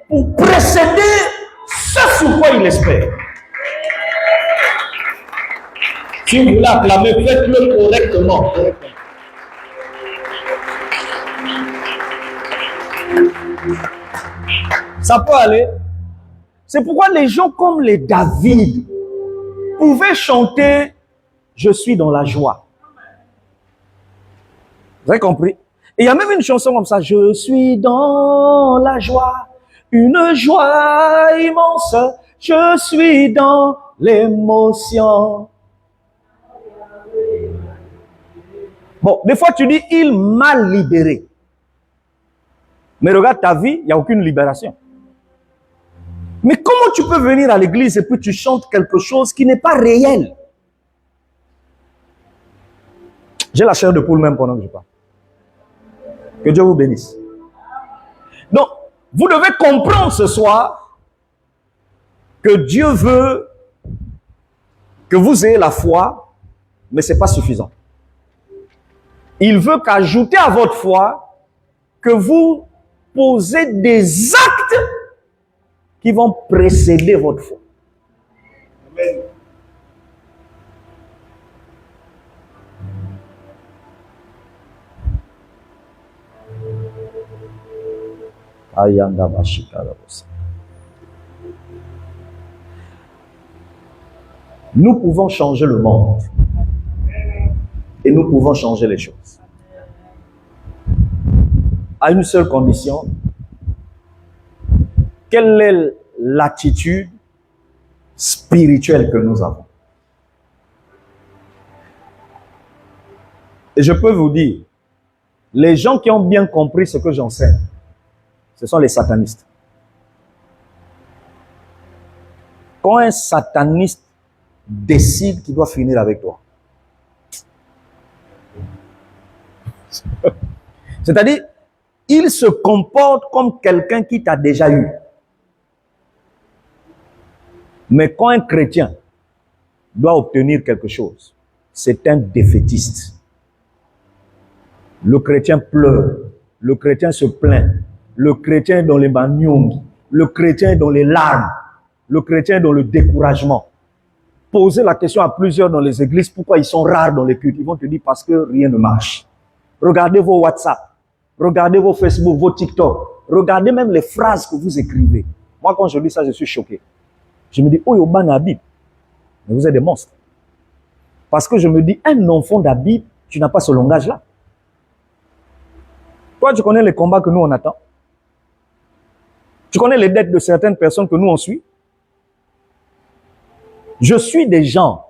pour précéder ce sur quoi il espère. Si vous l'acclamez, faites-le correctement. Ça peut aller. C'est pourquoi les gens comme les David pouvaient chanter « Je suis dans la joie ». Vous avez compris? Et il y a même une chanson comme ça, « Je suis dans la joie, une joie immense, je suis dans l'émotion. » Bon, des fois tu dis « Il m'a libéré ». Mais regarde ta vie, il n'y a aucune libération. Mais comment tu peux venir à l'église et puis tu chantes quelque chose qui n'est pas réel? J'ai la chair de poule même pendant que je parle. Que Dieu vous bénisse. Donc, vous devez comprendre ce soir que Dieu veut que vous ayez la foi, mais ce n'est pas suffisant. Il veut qu'ajouter à votre foi que vous posez des actes qui vont précéder votre foi. Amen. Nous pouvons changer le monde et nous pouvons changer les choses. À une seule condition, quelle est l'attitude spirituelle que nous avons? Et je peux vous dire, les gens qui ont bien compris ce que j'enseigne, ce sont les satanistes. Quand un sataniste décide qu'il doit finir avec toi, c'est-à-dire, il se comporte comme quelqu'un qui t'a déjà eu. Mais quand un chrétien doit obtenir quelque chose, c'est un défaitiste. Le chrétien pleure, le chrétien se plaint, le chrétien est dans les manions, le chrétien est dans les larmes, le chrétien est dans le découragement. Posez la question à plusieurs dans les églises, pourquoi ils sont rares dans les cultes? Ils vont te dire parce que rien ne marche. Regardez vos WhatsApp, regardez vos Facebook, vos TikTok, regardez même les phrases que vous écrivez. Moi, quand je lis ça, je suis choqué. Je me dis, oh, Yoban Habib, mais vous êtes des monstres. Parce que je me dis, un enfant d'Habib, tu n'as pas ce langage-là. Toi, tu connais les combats que nous, on attend. Tu connais les dettes de certaines personnes que nous, on suit. Je suis des gens,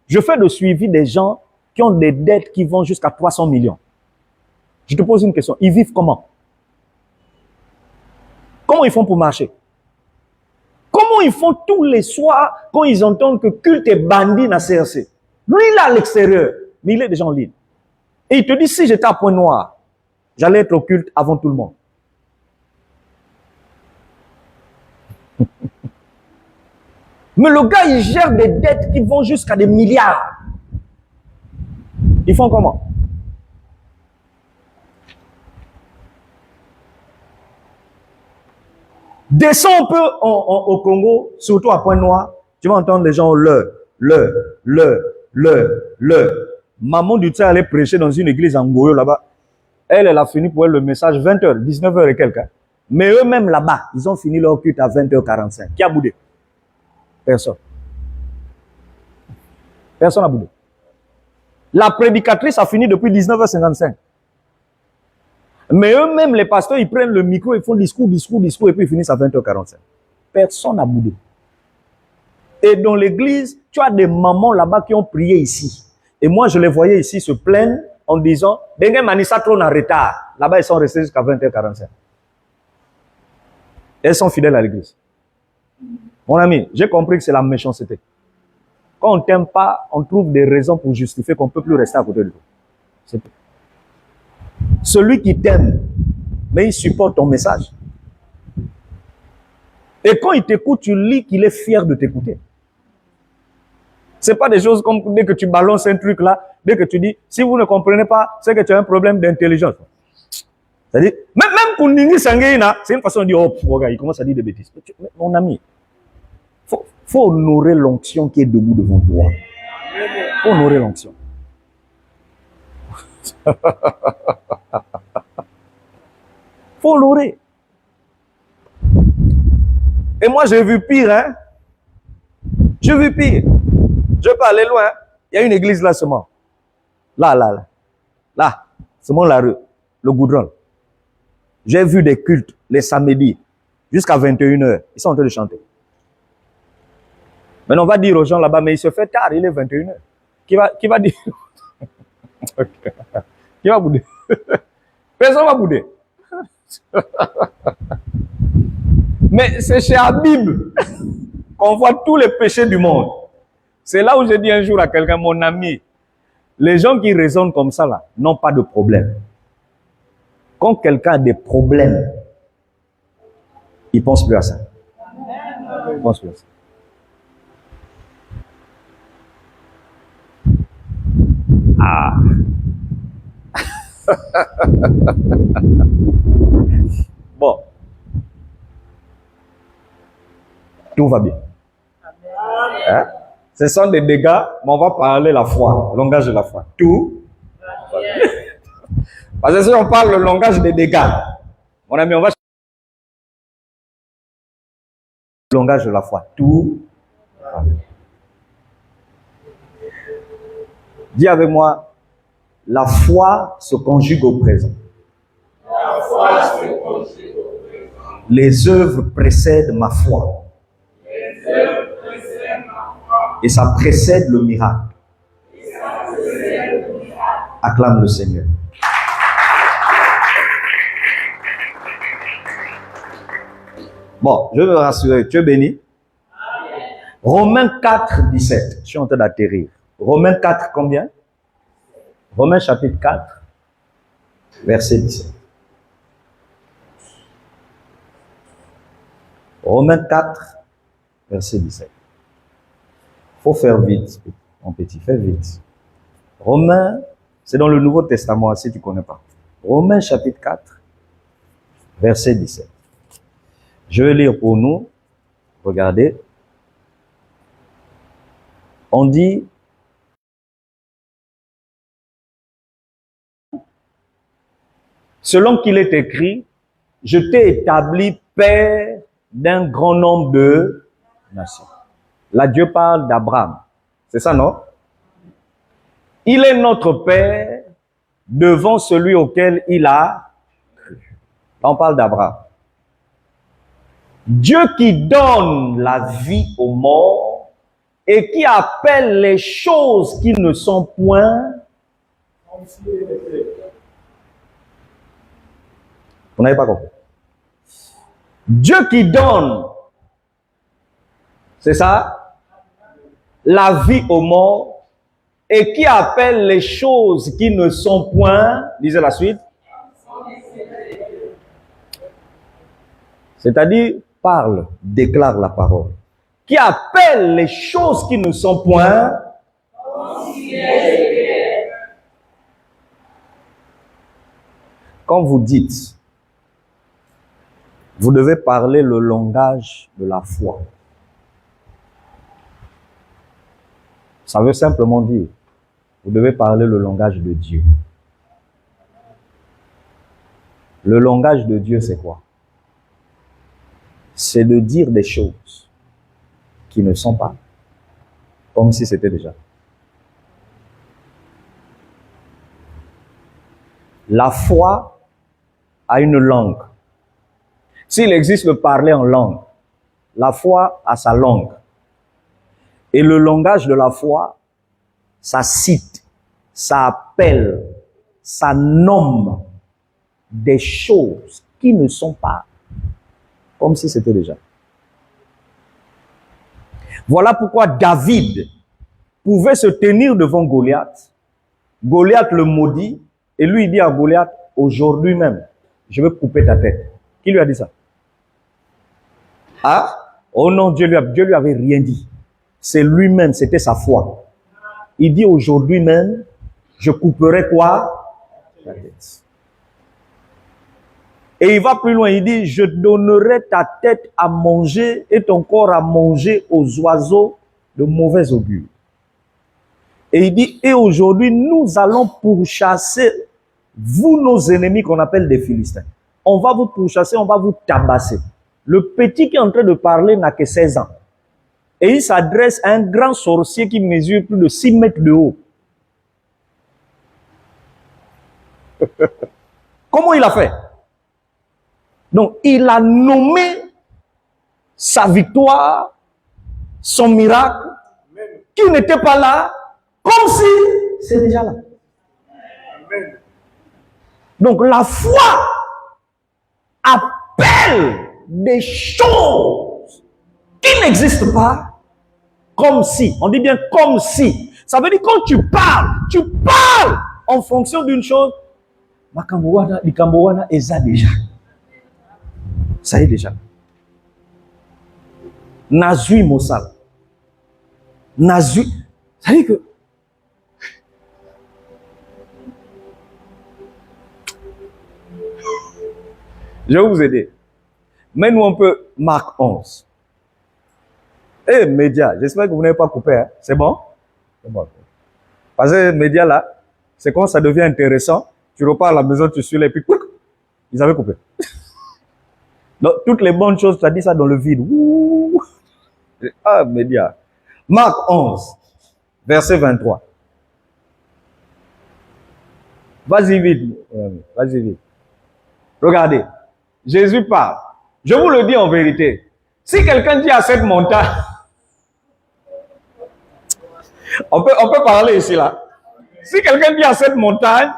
je fais le suivi des gens qui ont des dettes qui vont jusqu'à 300 millions. Je te pose une question, ils vivent comment? Comment ils font pour marcher? Comment ils font tous les soirs quand ils entendent que culte est bandit dans CRC? Lui, il est à l'extérieur, mais il est déjà en ligne. Et il te dit, si j'étais à Point Noir, j'allais être au culte avant tout le monde. Mais le gars, il gère des dettes qui vont jusqu'à des milliards. Ils font comment? Descends un peu au Congo, surtout à Point Noir, tu vas entendre les gens Maman du Tsar allait prêcher dans une église en Goyo là-bas. Elle a fini pour elle le message 20h, 19h et quelques. Mais eux-mêmes là-bas, ils ont fini leur culte à 20h45. Qui a boudé? Personne. Personne n'a boudé. La prédicatrice a fini depuis 19h55. Mais eux-mêmes, les pasteurs, ils prennent le micro, ils font discours, et puis ils finissent à 20h45. Personne n'a boudé. Et dans l'église, tu as des mamans là-bas qui ont prié ici. Et moi, je les voyais ici se plaindre en disant, Dengue Manissa trop en retard. Là-bas, ils sont restés jusqu'à 20h45. Elles sont fidèles à l'église. Mon ami, j'ai compris que c'est la méchanceté. Quand on ne t'aime pas, on trouve des raisons pour justifier qu'on ne peut plus rester à côté de toi. C'est tout. Celui qui t'aime, mais il supporte ton message. Et quand il t'écoute, tu lis qu'il est fier de t'écouter. C'est pas des choses comme dès que tu balances un truc là, dès que tu dis, si vous ne comprenez pas, c'est que tu as un problème d'intelligence. C'est-à-dire, même pour Ningi Sangeina, c'est une façon de dire, oh, regarde, il commence à dire des bêtises. Mon ami, faut honorer l'onction qui est debout devant toi. Faut honorer l'onction. Faut honorer. Et moi, j'ai vu pire, hein. J'ai vu pire. Je peux aller loin. Il y a une église là seulement. Là. C'est mon la rue. Le goudron. J'ai vu des cultes les samedis jusqu'à 21h. Ils sont en train de chanter. Maintenant, on va dire aux gens là-bas, mais il se fait tard, il est 21h. Qui va dire? Qui va bouder? Personne va bouder. Mais c'est chez Habib qu'on voit tous les péchés du monde. C'est là où j'ai dit un jour à quelqu'un, mon ami, les gens qui raisonnent comme ça là, n'ont pas de problème. Quand quelqu'un a des problèmes, il ne pense plus à ça. Il ne pense plus à ça. Ah. Bon. Tout va bien. Hein? Ce sont des dégâts, mais on va parler la foi, le langage de la foi. Tout va bien. Parce que si on parle le langage des dégâts, mon ami, on va le langage de la foi. Tout va bien. Dis avec moi, la foi se conjugue au présent. La foi se conjugue au présent. Les œuvres précèdent ma foi. Les œuvres précèdent ma foi. Et ça précède le miracle. Et ça précède le miracle. Acclame le Seigneur. Bon, je veux me rassurer, tu es béni. Amen. Romains 4, 17. Je suis en train d'atterrir. Romains 4, combien? Romains chapitre 4, verset 17. Romains 4, verset 17. Faut faire vite, mon petit, fais vite. Romains, c'est dans le Nouveau Testament, si tu ne connais pas. Romains chapitre 4, verset 17. Je vais lire pour nous. Regardez. On dit, selon qu'il est écrit, je t'ai établi père d'un grand nombre de nations. Là, Dieu parle d'Abraham. C'est ça, non? Il est notre père devant celui auquel il a cru. Là, on parle d'Abraham. Dieu qui donne la vie aux morts et qui appelle les choses qui ne sont point. Vous n'avez pas compris. Dieu qui donne, c'est ça, la vie aux morts et qui appelle les choses qui ne sont point, lisez la suite, c'est-à-dire parle, déclare la parole, qui appelle les choses qui ne sont point. Quand vous dites, vous devez parler le langage de la foi. Ça veut simplement dire, vous devez parler le langage de Dieu. Le langage de Dieu, c'est quoi? C'est de dire des choses qui ne sont pas, comme si c'était déjà. La foi a une langue. S'il existe le parler en langue, la foi a sa langue. Et le langage de la foi, ça cite, ça appelle, ça nomme des choses qui ne sont pas, comme si c'était déjà. Voilà pourquoi David pouvait se tenir devant Goliath. Goliath le maudit et lui il dit à Goliath, aujourd'hui même, je vais couper ta tête. Qui lui a dit ça? Ah, oh non, Dieu lui avait rien dit. C'est lui-même, c'était sa foi. Il dit aujourd'hui même, je couperai quoi? La tête. Et il va plus loin, il dit, je donnerai ta tête à manger et ton corps à manger aux oiseaux de mauvais augure. Et il dit, et aujourd'hui, nous allons pourchasser, vous, nos ennemis qu'on appelle des Philistins. On va vous pourchasser, on va vous tabasser. Le petit qui est en train de parler n'a que 16 ans. Et il s'adresse à un grand sorcier qui mesure plus de 6 mètres de haut. Comment il a fait? Donc, il a nommé sa victoire, son miracle, qui n'était pas là, comme si c'est déjà là. Donc, la foi appelle des choses qui n'existent pas, comme si. On dit bien comme si. Ça veut dire quand tu parles en fonction d'une chose. Makambowana, Likambowana, et ça déjà. Ça y est déjà. Nazui Mossal. Nazui. Ça veut dire que. Je vais vous aider. Mais nous, on peut. Marc 11. Eh, média, j'espère que vous n'avez pas coupé. Hein? C'est bon? C'est bon. Parce que les médias là, c'est quand ça devient intéressant, tu repars à la maison, tu suis les puis ils avaient coupé. Donc, toutes les bonnes choses, tu as dit ça dans le vide. Ouh. Ah, média. Marc 11, verset 23. Vas-y vite. Vas-y vite. Regardez. Jésus parle. Je vous le dis en vérité. Si quelqu'un dit à cette montagne, on peut parler ici là. Si quelqu'un dit à cette montagne,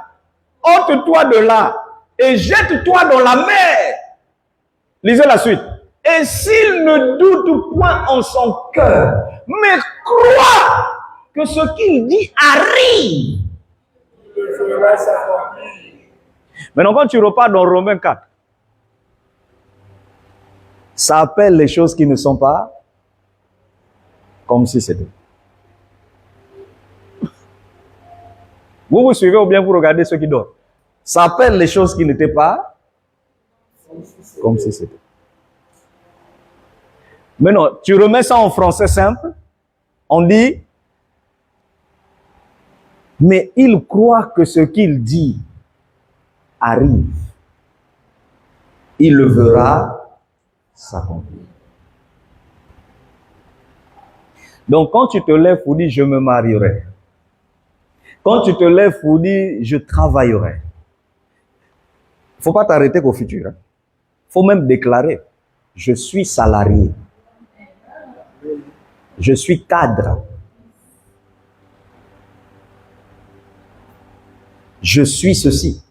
ôte-toi de là et jette-toi dans la mer. Lisez la suite. Et s'il ne doute point en son cœur, mais croit que ce qu'il dit arrive. Maintenant, quand tu repars dans Romains 4, ça appelle les choses qui ne sont pas comme si c'était. Vous suivez ou bien vous regardez ceux qui dorment. Ça appelle les choses qui n'étaient pas comme si c'était. Maintenant, tu remets ça en français simple. On dit, mais il croit que ce qu'il dit arrive. Il le verra s'accomplir. Donc, quand tu te lèves pour dire je me marierai, quand tu te lèves pour dire je travaillerai, il ne faut pas t'arrêter qu'au futur. Il faut même déclarer je suis salarié, je suis cadre, je suis ceci,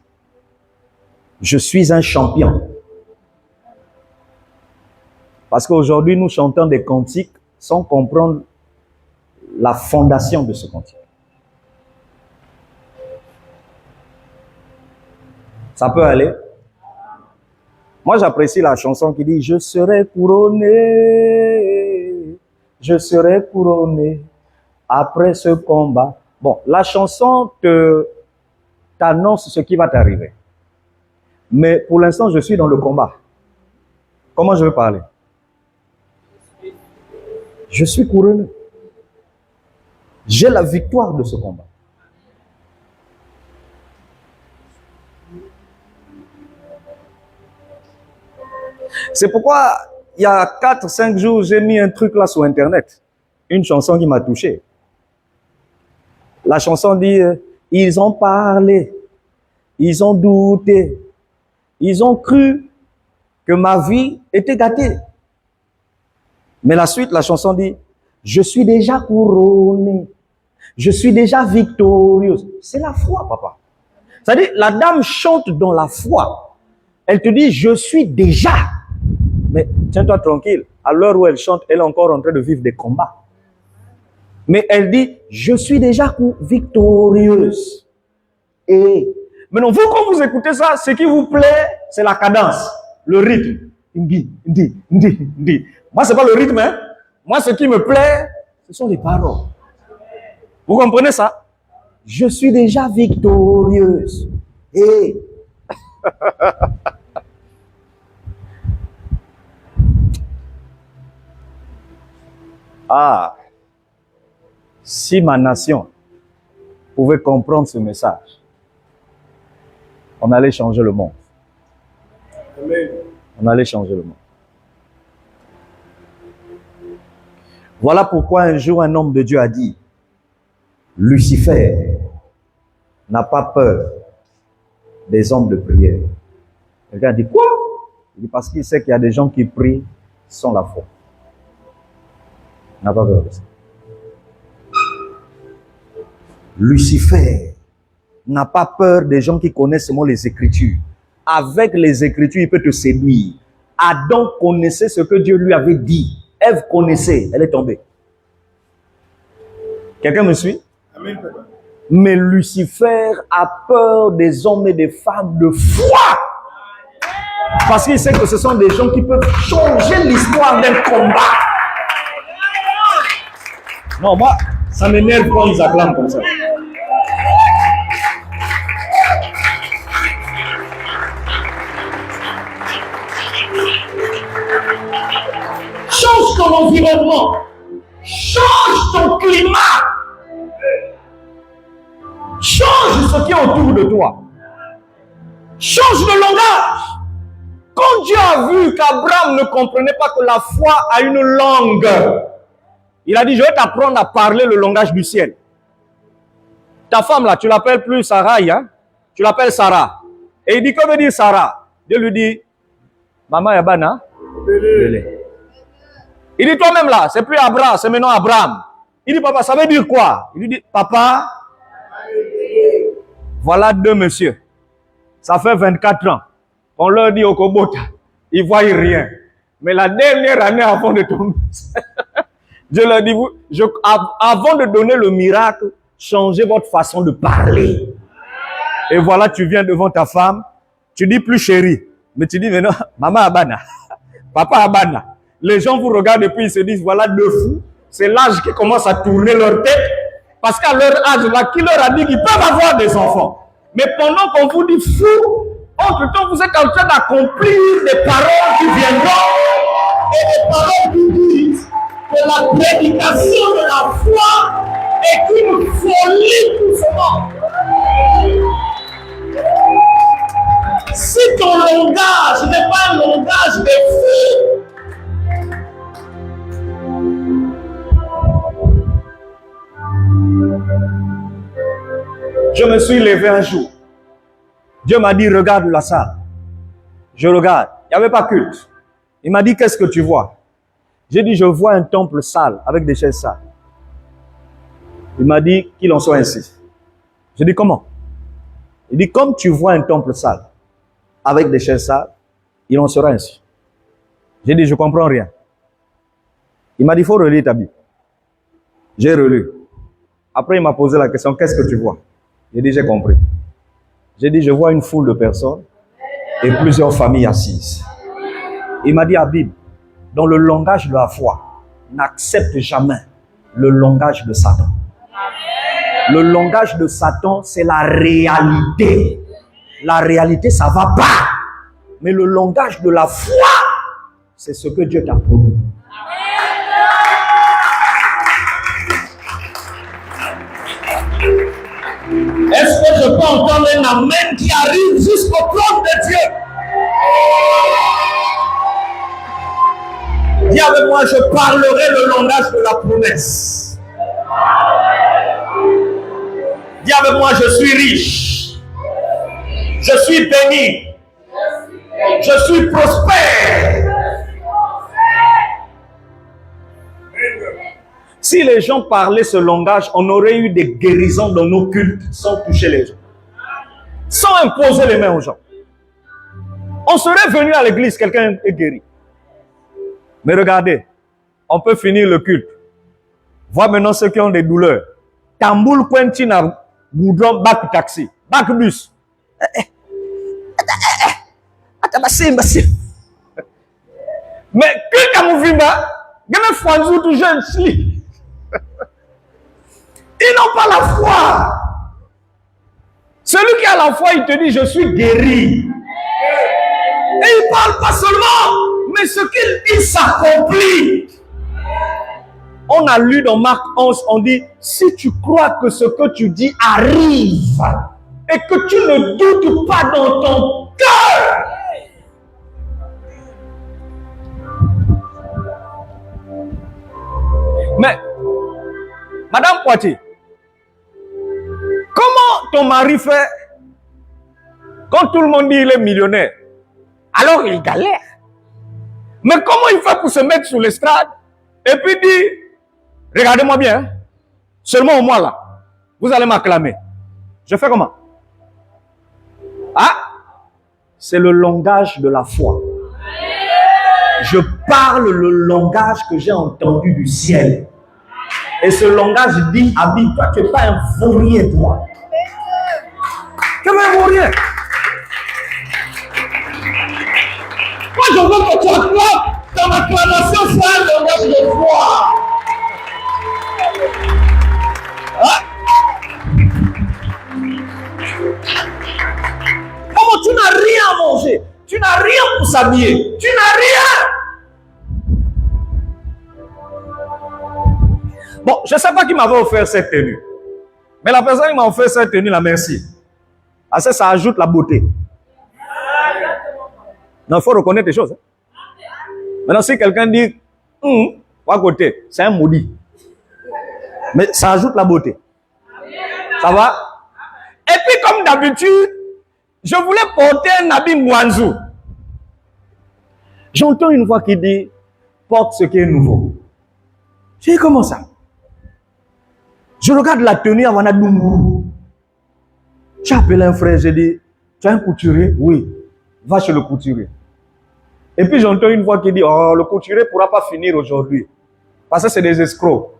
je suis un champion. Parce qu'aujourd'hui, nous chantons des cantiques sans comprendre la fondation de ce cantique. Ça peut aller? Moi, j'apprécie la chanson qui dit « Je serai couronné, je serai couronné après ce combat. » Bon, la chanson t'annonce ce qui va t'arriver. Mais pour l'instant, je suis dans le combat. Comment je vais parler? Je suis couronné. J'ai la victoire de ce combat. C'est pourquoi, il y a 4-5 jours, j'ai mis un truc là sur Internet. Une chanson qui m'a touché. La chanson dit, ils ont parlé, ils ont douté, ils ont cru que ma vie était gâtée. Mais la suite, la chanson dit, je suis déjà couronné, je suis déjà victorieuse. C'est la foi, papa. C'est-à-dire, la dame chante dans la foi. Elle te dit, je suis déjà. Mais tiens-toi tranquille. À l'heure où elle chante, elle est encore en train de vivre des combats. Mais elle dit, je suis déjà victorieuse. Et maintenant, vous, quand vous écoutez ça, ce qui vous plaît, c'est la cadence, le rythme. Moi, c'est pas le rythme, hein. Moi, ce qui me plaît, ce sont les paroles. Vous comprenez ça? Je suis déjà victorieuse. Et si ma nation pouvait comprendre ce message, on allait changer le monde. Amen. On allait changer le monde. Voilà pourquoi un jour un homme de Dieu a dit, Lucifer n'a pas peur des hommes de prière. Quelqu'un a dit, quoi? Il dit, parce qu'il sait qu'il y a des gens qui prient sans la foi. Il n'a pas peur de ça. Lucifer n'a pas peur des gens qui connaissent seulement les Écritures. Avec les Écritures, il peut te séduire. Adam connaissait ce que Dieu lui avait dit. Ève connaissait, elle est tombée. Quelqu'un me suit? Amen. Mais Lucifer a peur des hommes et des femmes de foi. Parce qu'il sait que ce sont des gens qui peuvent changer l'histoire d'un combat. Non, moi, ça m'énerve quand ils acclament comme ça. Change ton environnement. Change ton climat. Change ce qui est autour de toi. Change le langage. Quand Dieu a vu qu'Abraham ne comprenait pas que la foi a une langue, il a dit, je vais t'apprendre à parler le langage du ciel. Ta femme là, tu l'appelles plus Sarah, hein? Tu l'appelles Sarah. Et il dit, que veut dire Sarah? Dieu lui dit, Maman Yabana, Bélé. Il dit, toi-même là, c'est plus Abraham, c'est maintenant Abraham. Il dit, papa, ça veut dire quoi? Il lui dit, papa, voilà deux messieurs. Ça fait 24 ans. On leur dit au Kobota, ils ne voient rien. Mais la dernière année avant de tomber, Dieu leur dit, avant de donner le miracle, changez votre façon de parler. Et voilà, tu viens devant ta femme, tu dis plus chérie, mais tu dis maintenant, maman Abana, papa Abana. Les gens vous regardent et puis ils se disent, voilà deux fous. C'est l'âge qui commence à tourner leur tête. Parce qu'à leur âge, là, qui leur a dit qu'ils peuvent avoir des enfants? Mais pendant qu'on vous dit fou, entre-temps, vous êtes en train d'accomplir des paroles qui viendront et des paroles qui disent que la prédication de la foi est une folie tout seulement. Si ton langage n'est pas un langage de fou, je me suis levé un jour. Dieu m'a dit, regarde la salle. Je regarde. Il n'y avait pas culte. Il m'a dit, qu'est-ce que tu vois? J'ai dit, je vois un temple sale avec des chaises sales. Il m'a dit qu'il en soit ainsi. J'ai dit, comment? Il dit, comme tu vois un temple sale avec des chaises sales, il en sera ainsi. J'ai dit, je ne comprends rien. Il m'a dit, il faut relire ta Bible. J'ai relu. Après, il m'a posé la question, qu'est-ce que tu vois? J'ai dit, j'ai compris. J'ai dit, je vois une foule de personnes et plusieurs familles assises. Il m'a dit, Habib, dans le langage de la foi, n'accepte jamais le langage de Satan. Le langage de Satan, c'est la réalité. La réalité, ça ne va pas. Mais le langage de la foi, c'est ce que Dieu t'a promis. Est-ce que je peux entendre un amen qui arrive jusqu'au trône de Dieu? Dis avec moi, je parlerai le langage de la promesse. Dis avec moi, je suis riche. Je suis béni. Je suis prospère. Si les gens parlaient ce langage, on aurait eu des guérisons dans nos cultes sans toucher les gens. Sans imposer les mains aux gens. On serait venu à l'église, quelqu'un est guéri. Mais regardez, on peut finir le culte. Voir maintenant ceux qui ont des douleurs. Tamboul Quentina, Goudron, bac taxi, bac bus. Mais que Kamuvimba, Game Franzou tout jeune, si. Ils n'ont pas la foi. Celui qui a la foi, il te dit, je suis guéri. Et il ne parle pas seulement, mais ce qu'il dit s'accomplit. On a lu dans Marc 11, on dit, si tu crois que ce que tu dis arrive, et que tu ne doutes pas dans ton cœur, mais, Madame Poitier, comment ton mari fait quand tout le monde dit qu'il est millionnaire? Alors il galère. Mais comment il fait pour se mettre sur l'estrade et puis dire, regardez-moi bien, hein, seulement au moins là, vous allez m'acclamer. Je fais comment? Ah, c'est le langage de la foi. Je parle le langage que j'ai entendu du ciel. Et ce langage dit, Habib, toi, tu n'es pas un vaurien, toi. Tu es un vaurien. Moi, je veux que tu acclames, ton acclamation soit un langage de foi. Hein? Comment tu n'as rien à manger? Tu n'as rien pour s'habiller. Tu n'as rien. Bon, je ne sais pas qui m'avait offert cette tenue. Mais la personne qui m'a offert cette tenue, la merci. Parce que ça ajoute la beauté. Non, il faut reconnaître les choses. Hein. Maintenant, si quelqu'un dit, à côté, c'est un maudit. Mais ça ajoute la beauté. Ça va? Et puis, comme d'habitude, je voulais porter un habit Mwanzou. J'entends une voix qui dit, porte ce qui est nouveau. J'ai dit, comment ça? Je regarde la tenue à Wanadoumou. J'ai appelé un frère, j'ai dit, tu as un couturier? Oui. Va chez le couturier. Et puis j'entends une voix qui dit, oh, le couturier ne pourra pas finir aujourd'hui. Parce que c'est des escrocs.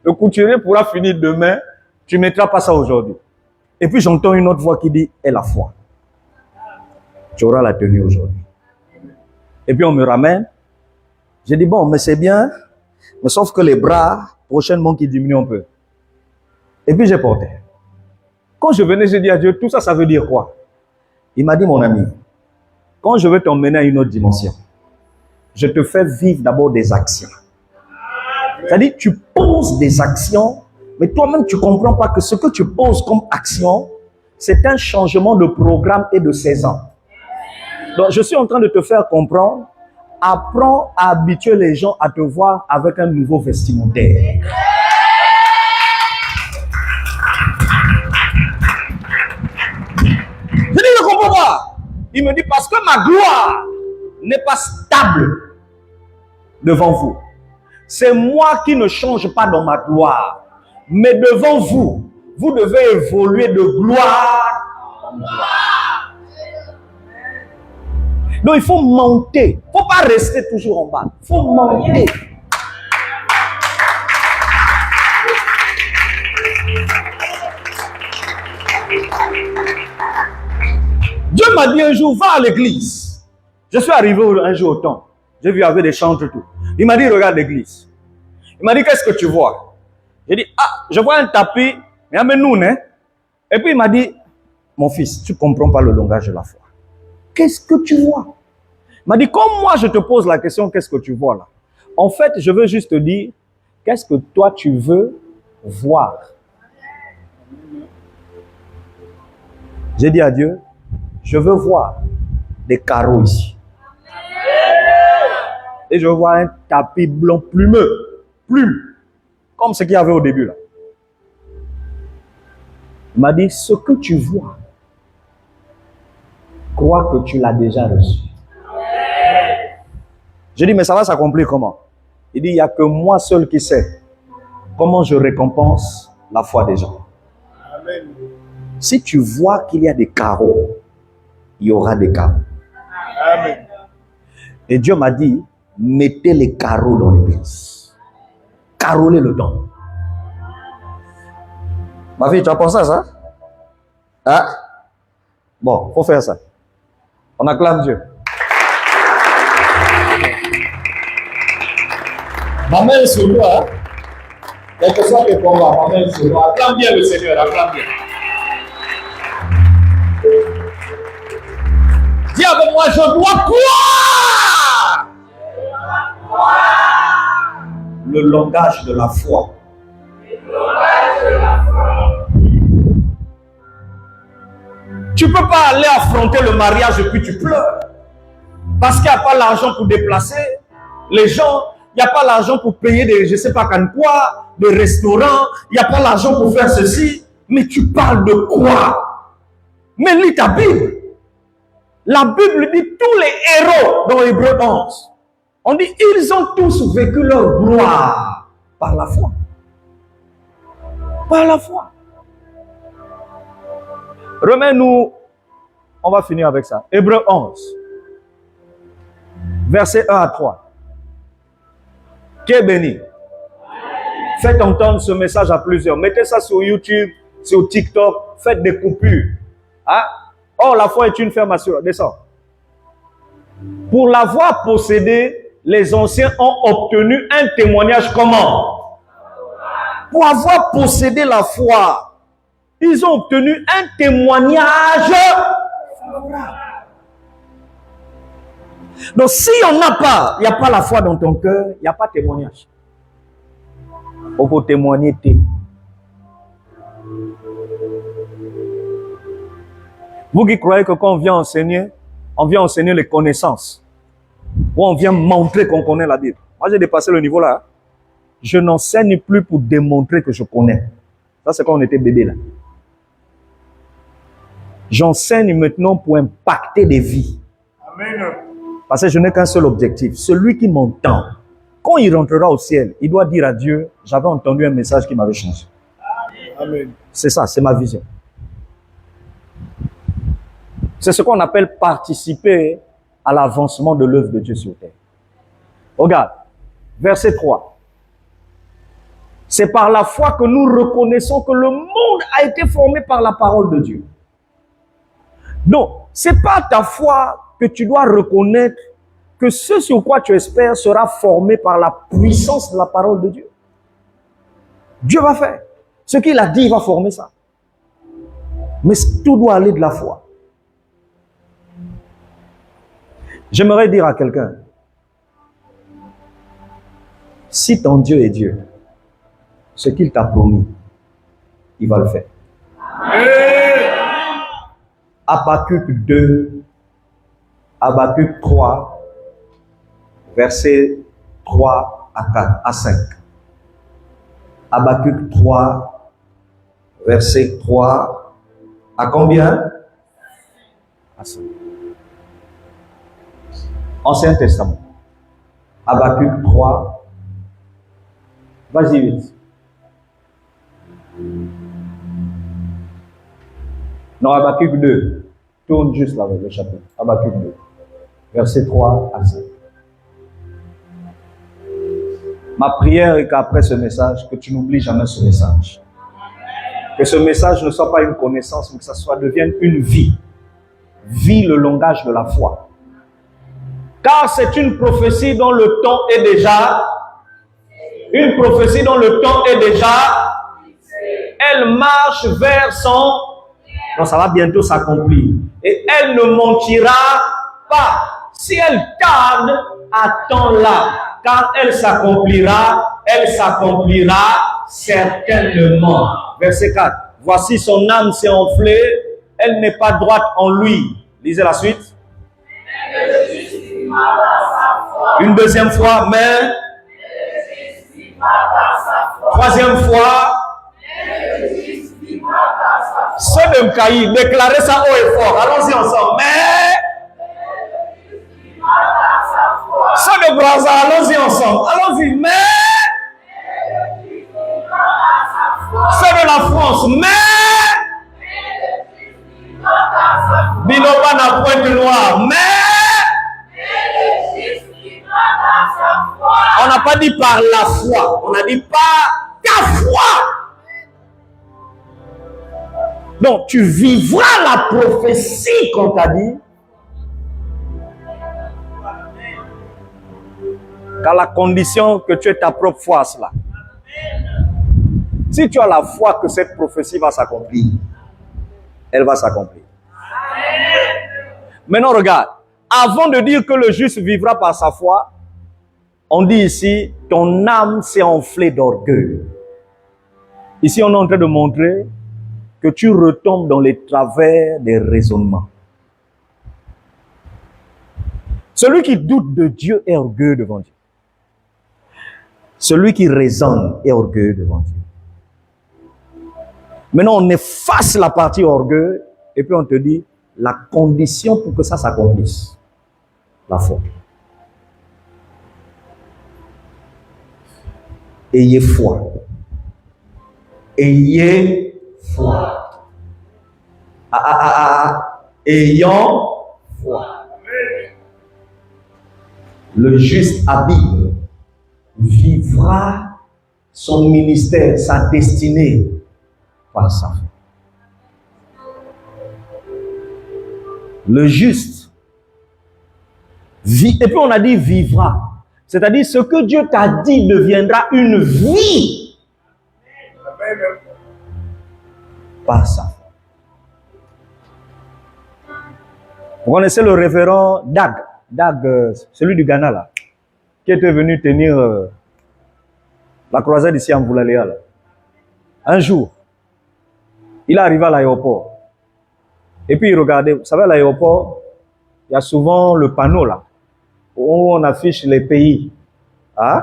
Le couturier pourra finir demain, tu ne mettras pas ça aujourd'hui. Et puis j'entends une autre voix qui dit, aie la foi. Tu auras la tenue aujourd'hui. Et puis on me ramène. J'ai dit, bon, mais c'est bien, mais sauf que les bras, prochainement, qui diminuent un peu. Et puis j'ai porté. Quand je venais, j'ai dit à Dieu, tout ça, ça veut dire quoi? Il m'a dit, mon ami, quand je veux t'emmener à une autre dimension, je te fais vivre d'abord des actions. C'est-à-dire, tu poses des actions, mais toi-même, tu ne comprends pas que ce que tu poses comme action, c'est un changement de programme et de saison. Donc, je suis en train de te faire comprendre, apprends à habituer les gens à te voir avec un nouveau vestimentaire. Je dis, je ne comprends pas. Il me dit, parce que ma gloire n'est pas stable devant vous. C'est moi qui ne change pas dans ma gloire. Mais devant vous, vous devez évoluer de gloire en gloire. Donc il faut monter. Il ne faut pas rester toujours en bas. Il faut monter. Dieu m'a dit un jour, va à l'église. Je suis arrivé un jour au temple. J'ai vu avec des chantres et tout. Il m'a dit, regarde l'église. Il m'a dit, qu'est-ce que tu vois? J'ai dit, ah, je vois un tapis, mais amène-nous, hein? Et puis il m'a dit, mon fils, tu ne comprends pas le langage de la foi. Qu'est-ce que tu vois? Il m'a dit, comme moi je te pose la question, qu'est-ce que tu vois là? En fait, je veux juste te dire, qu'est-ce que toi tu veux voir? J'ai dit à Dieu, je veux voir des carreaux ici. Et je vois un tapis blanc plumeux. Plume. Comme ce qu'il y avait au début là. Il m'a dit, ce que tu vois, crois que tu l'as déjà reçu. J'ai dit, mais ça va s'accomplir comment? Il dit, il n'y a que moi seul qui sais comment je récompense la foi des gens. Amen. Si tu vois qu'il y a des carreaux, il y aura des carreaux. Amen. Et Dieu m'a dit, mettez les carreaux dans l'église. Carolez le temps. Ma fille, tu as pensé à ça? Hein? Bon, il faut faire ça. On acclame Dieu. Ma main est sur toi. Quel que soit tes combats, ma main est sur toi. Acclame bien le Seigneur, acclame bien. Dis avec moi, je dois croire. Le langage de la foi. Tu ne peux pas aller affronter le mariage et puis tu pleures. Parce qu'il n'y a pas l'argent pour déplacer les gens. Il n'y a pas l'argent pour payer des, je ne sais pas quoi, des restaurants. Il n'y a pas l'argent pour faire ceci. Mais tu parles de quoi? Mais lis ta Bible. La Bible dit tous les héros dans Hébreux 11. On dit ils ont tous vécu leur gloire par la foi. Par la foi. Remets-nous, on va finir avec ça. Hébreux 11, versets 1 à 3. Qui est béni? Faites entendre ce message à plusieurs. Mettez ça sur YouTube, sur TikTok. Faites des coupures. Hein? Oh, la foi est une ferme assurance. Descends. Pour l'avoir possédée, les anciens ont obtenu un témoignage comment? Pour avoir possédé la foi, ils ont obtenu un témoignage favorable. Donc, si on n'a pas, il n'y a pas la foi dans ton cœur, il n'y a pas de témoignage. On peut témoigner. Vous qui croyez que quand on vient enseigner les connaissances, ou on vient montrer qu'on connaît la Bible. Moi, j'ai dépassé le niveau là. Je n'enseigne plus pour démontrer que je connais. Ça, c'est quand on était bébé là. J'enseigne maintenant pour impacter des vies. Amen. Parce que je n'ai qu'un seul objectif. Celui qui m'entend, quand il rentrera au ciel, il doit dire à Dieu, j'avais entendu un message qui m'avait changé. Amen. C'est ça, c'est ma vision. C'est ce qu'on appelle participer à l'avancement de l'œuvre de Dieu sur terre. Regarde, verset 3. C'est par la foi que nous reconnaissons que le monde a été formé par la parole de Dieu. Donc, c'est pas ta foi que tu dois reconnaître que ce sur quoi tu espères sera formé par la puissance de la parole de Dieu. Dieu va faire. Ce qu'il a dit, il va former ça. Mais tout doit aller de la foi. J'aimerais dire à quelqu'un, si ton Dieu est Dieu, ce qu'il t'a promis, il va le faire. Habakkuk 2, Habakkuk 3, versets 3 à 5. Habakkuk 3, verset 3 à combien? À 5. Ancien Testament. Habakkuk 3. Vas-y vite. Non, Habakkuk 2. Tourne juste là avec le chapitre. Habakkuk 2. Verset 3 à 5. Ma prière est qu'après ce message, que tu n'oublies jamais ce message. Que ce message ne soit pas une connaissance, mais que ça devienne une vie. Vis le langage de la foi. Car c'est une prophétie dont le temps est déjà. Une prophétie dont le temps est déjà. Elle marche vers son. Donc ça va bientôt s'accomplir. Et elle ne mentira pas. Si elle tarde, attends-la. Car elle s'accomplira certainement. Verset 4. Voici son âme s'est enflée, elle n'est pas droite en lui. Lisez la suite. Une deuxième fois, mais. Troisième fois. Ce de Mkaï, déclarez ça haut et fort. Allons-y ensemble. Mais. Ce de Brazza, allons-y ensemble. Allons-y, mais. Ce de la France, mais. Binoba n'a point de noir, mais. On n'a pas dit par la foi, on a dit par ta foi. Donc, tu vivras la prophétie qu'on t'a dit. Qu'à la condition que tu aies ta propre foi à cela. Si tu as la foi que cette prophétie va s'accomplir, elle va s'accomplir. Maintenant, regarde. Avant de dire que le juste vivra par sa foi, on dit ici, ton âme s'est enflée d'orgueil. Ici, on est en train de montrer que tu retombes dans les travers des raisonnements. Celui qui doute de Dieu est orgueilleux devant Dieu. Celui qui raisonne est orgueilleux devant Dieu. Maintenant, on efface la partie orgueil et puis on te dit la condition pour que ça s'accomplisse. La foi. Ayez foi. Ayez foi. Ayant foi. Le juste habile vivra son ministère, sa destinée par sa foi. Le juste vit, et puis on a dit vivra. C'est-à-dire ce que Dieu t'a dit deviendra une vie par sa foi. Vous connaissez le révérend Dag, celui du Ghana là, qui était venu tenir la croisade ici en Boulaléa là. Un jour, il est arrivé à l'aéroport. Et puis il regardait, vous savez à l'aéroport, il y a souvent le panneau là, où on affiche les pays, hein?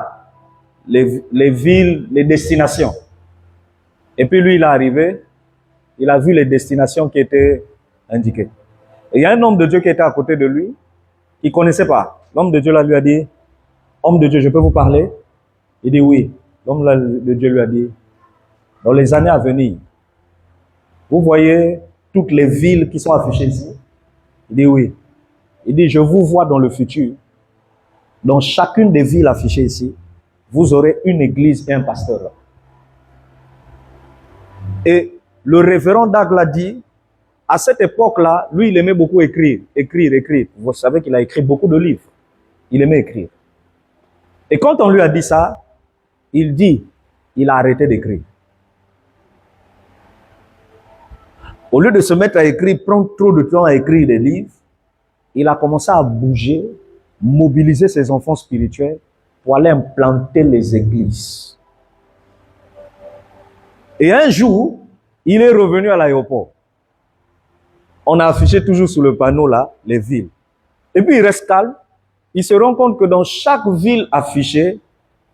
les villes, les destinations. Et puis lui, il est arrivé, il a vu les destinations qui étaient indiquées. Et il y a un homme de Dieu qui était à côté de lui, il ne connaissait pas. L'homme de Dieu là lui a dit, homme de Dieu, je peux vous parler? Il dit oui. L'homme de Dieu lui a dit, dans les années à venir, vous voyez toutes les villes qui sont affichées ici? Il dit oui. Il dit, je vous vois dans le futur. Dans chacune des villes affichées ici, vous aurez une église et un pasteur là. Et le révérend Dag l'a dit, à cette époque-là, lui, il aimait beaucoup écrire. Vous savez qu'il a écrit beaucoup de livres. Il aimait écrire. Et quand on lui a dit ça, il dit, il a arrêté d'écrire. Au lieu de se mettre à écrire, prendre trop de temps à écrire des livres, il a commencé à bouger, mobiliser ses enfants spirituels pour aller implanter les églises. Et un jour, il est revenu à l'aéroport. On a affiché toujours sous le panneau là, les villes. Et puis il reste calme. Il se rend compte que dans chaque ville affichée,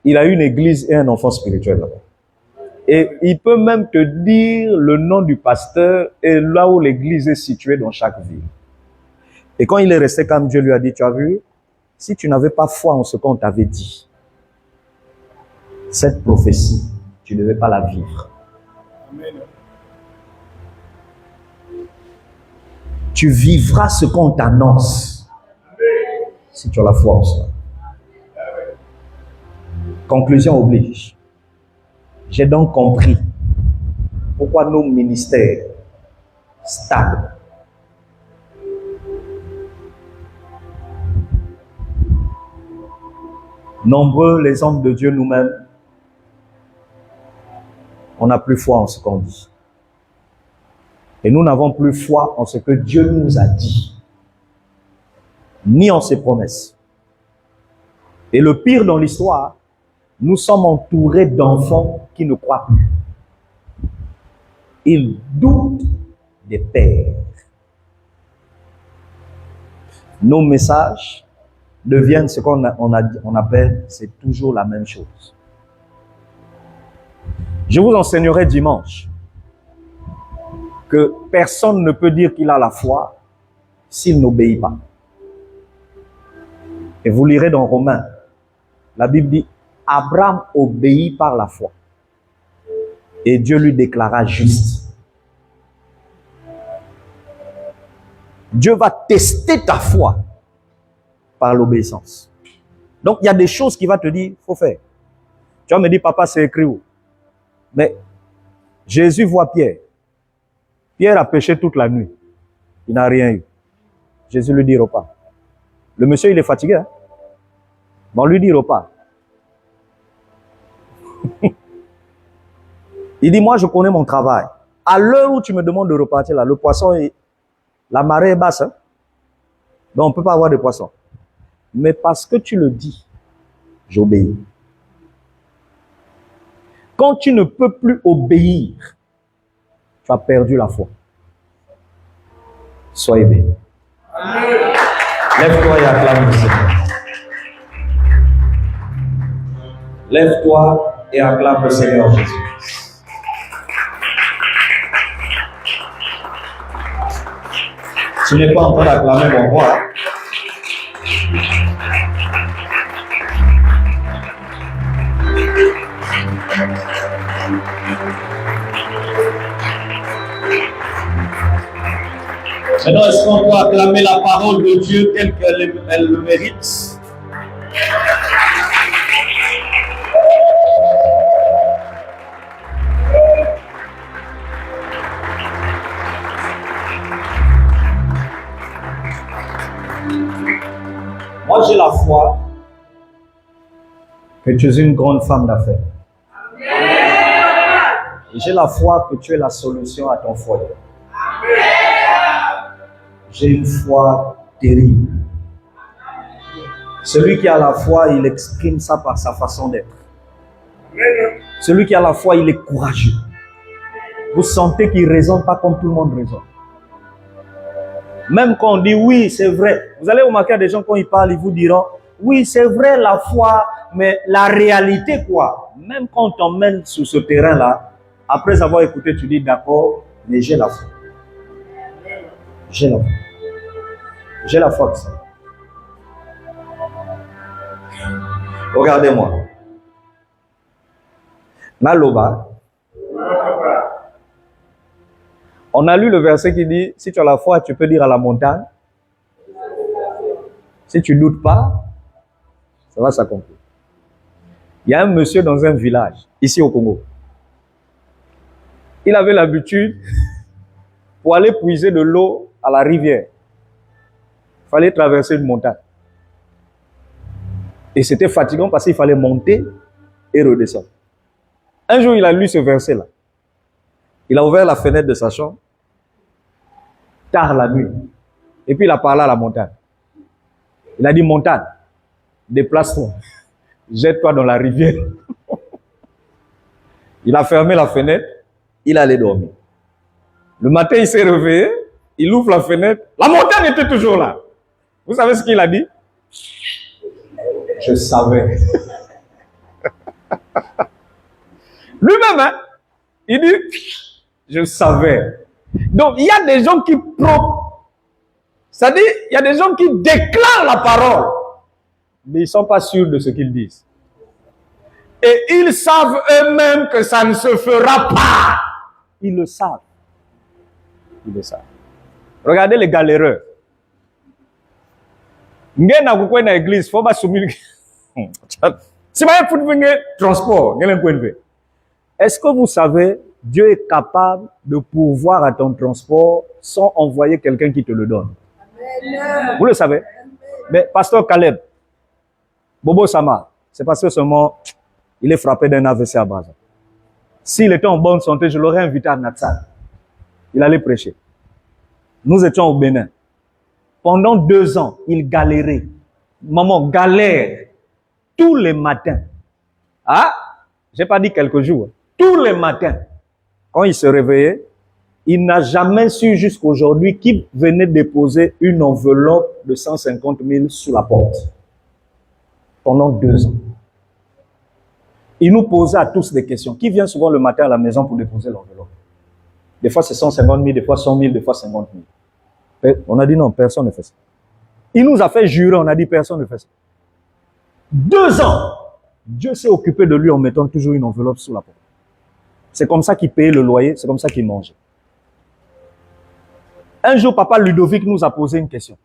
il a une église et un enfant spirituel là-bas. Et il peut même te dire le nom du pasteur et là où l'église est située dans chaque ville. Et quand il est resté calme, Dieu lui a dit, tu as vu, si tu n'avais pas foi en ce qu'on t'avait dit, cette prophétie, tu ne devais pas la vivre. Amen. Tu vivras ce qu'on t'annonce si tu as la foi en cela. Conclusion oblige. J'ai donc compris pourquoi nos ministères stagnent. Nombreux les hommes de Dieu nous-mêmes, on n'a plus foi en ce qu'on dit. Et nous n'avons plus foi en ce que Dieu nous a dit, ni en ses promesses. Et le pire dans l'histoire, nous sommes entourés d'enfants qui ne croient plus. Ils doutent des pères. Nos messages deviennent ce qu'on appelle, c'est toujours la même chose. Je vous enseignerai dimanche que personne ne peut dire qu'il a la foi s'il n'obéit pas. Et vous lirez dans Romains, la Bible dit, Abraham obéit par la foi. Et Dieu lui déclara juste. Dieu va tester ta foi par l'obéissance. Donc il y a des choses qu'il va te dire, il faut faire. Tu vas me dire, papa, c'est écrit où? Mais Jésus voit Pierre. Pierre a péché toute la nuit. Il n'a rien eu. Jésus lui dit repas. Le monsieur, il est fatigué. Hein? Bon, lui dit repas. Il dit, moi, je connais mon travail. À l'heure où tu me demandes de repartir, là, le poisson, la marée est basse. Hein? Donc, on ne peut pas avoir de poisson. Mais parce que tu le dis, j'obéis. Quand tu ne peux plus obéir, tu as perdu la foi. Soyez bénis. Lève-toi et acclame le Seigneur. Lève-toi et acclame le Seigneur Jésus. Tu n'es pas en train d'acclamer mon roi. Maintenant, est-ce qu'on peut acclamer la parole de Dieu telle qu'elle le mérite? Moi, j'ai la foi que tu es une grande femme d'affaires. Et j'ai la foi que tu es la solution à ton foyer. J'ai une foi terrible. Celui qui a la foi, il exprime ça par sa façon d'être. Celui qui a la foi, il est courageux. Vous sentez qu'il ne raisonne pas comme tout le monde raisonne. Même quand on dit oui, c'est vrai. Vous allez remarquer des gens quand ils parlent, ils vous diront oui, c'est vrai la foi, mais la réalité quoi? Même quand on t'emmène sur ce terrain-là, après avoir écouté, tu dis d'accord, mais j'ai la foi. J'ai la foi. J'ai la foi que ça. Regardez-moi. Naloba. On a lu le verset qui dit, si tu as la foi, tu peux dire à la montagne. Si tu ne doutes pas, ça va s'accomplir. Il y a un monsieur dans un village, ici au Congo. Il avait l'habitude, pour aller puiser de l'eau à la rivière, il fallait traverser une montagne. Et c'était fatigant parce qu'il fallait monter et redescendre. Un jour, il a lu ce verset-là. Il a ouvert la fenêtre de sa chambre, tard la nuit. Et puis il a parlé à la montagne. Il a dit, montagne, déplace-toi, jette-toi dans la rivière. Il a fermé la fenêtre, il allait dormir. Le matin, il s'est réveillé, il ouvre la fenêtre, la montagne était toujours là. Vous savez ce qu'il a dit? Je savais. Lui-même, hein, il dit, je savais. Donc, il y a des gens qui c'est-à-dire, il y a des gens qui déclarent la parole, mais ils ne sont pas sûrs de ce qu'ils disent. Et ils savent eux-mêmes que ça ne se fera pas. Ils le savent. Ils le savent. Regardez les galéreux. Ngena kukwe na église, faut pas soumis. Si vous avez transport, est-ce que vous savez, Dieu est capable de pourvoir à ton transport sans envoyer quelqu'un qui te le donne? Amen. Vous le savez? Mais pasteur Caleb, Bobo Sama, c'est parce que seulement il est frappé d'un AVC à Brazza. S'il était en bonne santé, je l'aurais invité à Natsal. Il allait prêcher. Nous étions au Bénin. Pendant 2 ans, il galérait. Maman galère tous les matins. Ah, j'ai pas dit quelques jours. Tous les matins, quand il se réveillait, il n'a jamais su jusqu'aujourd'hui qui venait déposer une enveloppe de 150 000 sous la porte. Pendant 2 ans. Il nous posait à tous des questions. Qui vient souvent le matin à la maison pour déposer l'enveloppe? Des fois c'est 150 000, des fois 100 000, des fois 50 000. On a dit non, personne ne fait ça. Il nous a fait jurer, on a dit personne ne fait ça. 2 ans, Dieu s'est occupé de lui en mettant toujours une enveloppe sous la porte. C'est comme ça qu'il payait le loyer, c'est comme ça qu'il mangeait. Un jour, papa Ludovic nous a posé une question.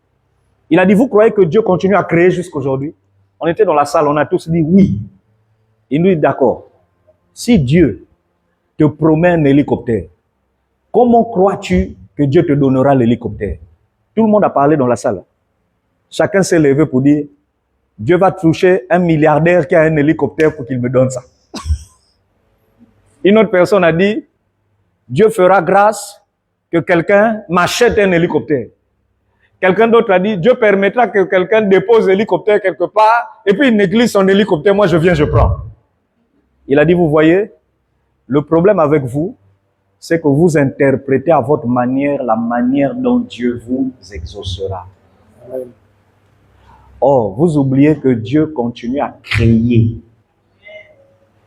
Il a dit, vous croyez que Dieu continue à créer jusqu'aujourd'hui? On était dans la salle, on a tous dit oui. Il nous dit, d'accord. Si Dieu te promet un hélicoptère, comment crois-tu que Dieu te donnera l'hélicoptère? Tout le monde a parlé dans la salle. Chacun s'est levé pour dire, Dieu va toucher un milliardaire qui a un hélicoptère pour qu'il me donne ça. Une autre personne a dit, Dieu fera grâce que quelqu'un m'achète un hélicoptère. Quelqu'un d'autre a dit, Dieu permettra que quelqu'un dépose l'hélicoptère quelque part et puis il néglige son hélicoptère, moi je viens, je prends. Il a dit, vous voyez, le problème avec vous, c'est que vous interprétez à votre manière la manière dont Dieu vous exaucera. Or, vous oubliez que Dieu continue à créer.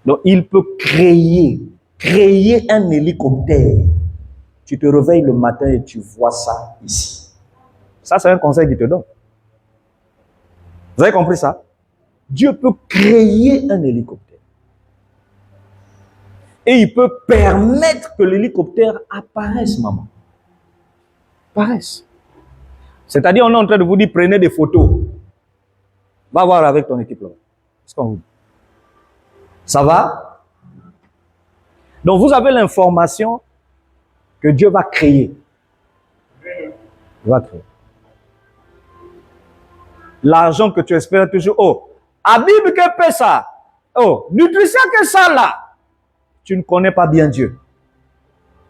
Donc, il peut créer un hélicoptère. Tu te réveilles le matin et tu vois ça ici. Ça, c'est un conseil qu'il te donne. Vous avez compris ça? Dieu peut créer un hélicoptère. Et il peut permettre que l'hélicoptère apparaisse, maman. Apparaisse. C'est-à-dire, on est en train de vous dire, prenez des photos. Va voir avec ton équipe là. C'est ce qu'on vous dit. Ça va? Donc, vous avez l'information que Dieu va créer. Il va créer. L'argent que tu espères toujours. Oh, Habib que fait ça. Oh, nutrition que ça là. Tu ne connais pas bien Dieu.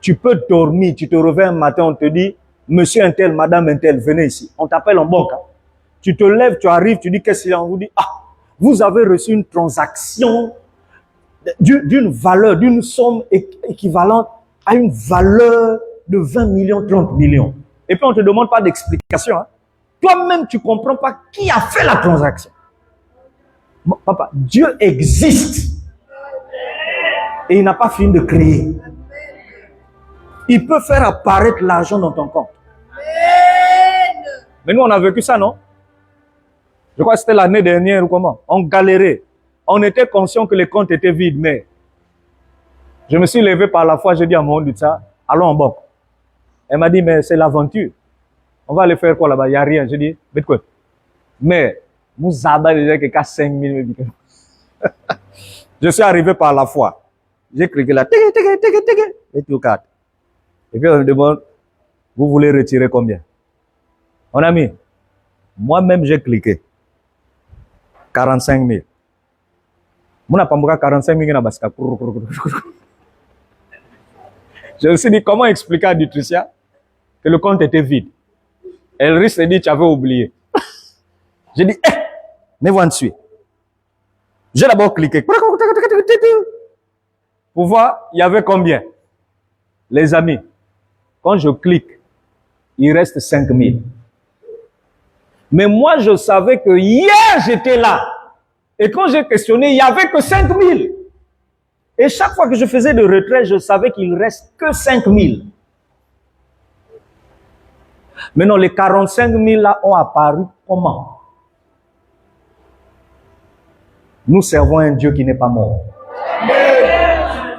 Tu peux dormir, tu te réveilles un matin, on te dit, monsieur un tel, madame un tel, venez ici. On t'appelle en banque. Hein. Tu te lèves, tu arrives, tu dis, qu'est-ce qu'il y a? On vous dit, ah, vous avez reçu une transaction d'une valeur, d'une somme équivalente à une valeur de 20 millions, 30 millions. Et puis on ne te demande pas d'explication. Hein. Toi-même, tu ne comprends pas qui a fait la transaction. Bon, papa, Dieu existe. Et il n'a pas fini de créer. Il peut faire apparaître l'argent dans ton compte. Mais nous, on a vécu ça, non? Je crois que c'était l'année dernière ou comment? On galérait. On était conscient que les comptes étaient vides, mais je me suis levé par la foi, j'ai dit à mon ça, allons en banque. Elle m'a dit, mais c'est l'aventure. On va aller faire quoi là-bas? Il n'y a rien. J'ai dit, mais quoi? Mais, nous avons déjà que 5 000. Je suis arrivé par la foi. J'ai cliqué là, et tout carte. Et puis on me demande, vous voulez retirer combien? Mon ami, moi-même j'ai cliqué. 45 000. Moi, je n'ai pas 45 000. Je me suis dit, comment expliquer à Nutricia que le compte était vide? Elle risque de dire, tu avais oublié. J'ai dit, mais vous en dessus. J'ai d'abord cliqué. Pour voir, il y avait combien? Les amis, quand je clique, il reste 5 000. Mais moi, je savais que hier, j'étais là. Et quand j'ai questionné, il n'y avait que 5 000. Et chaque fois que je faisais de retrait, je savais qu'il ne reste que 5 000. Maintenant, les 45 000 là ont apparu comment? Nous servons un Dieu qui n'est pas mort.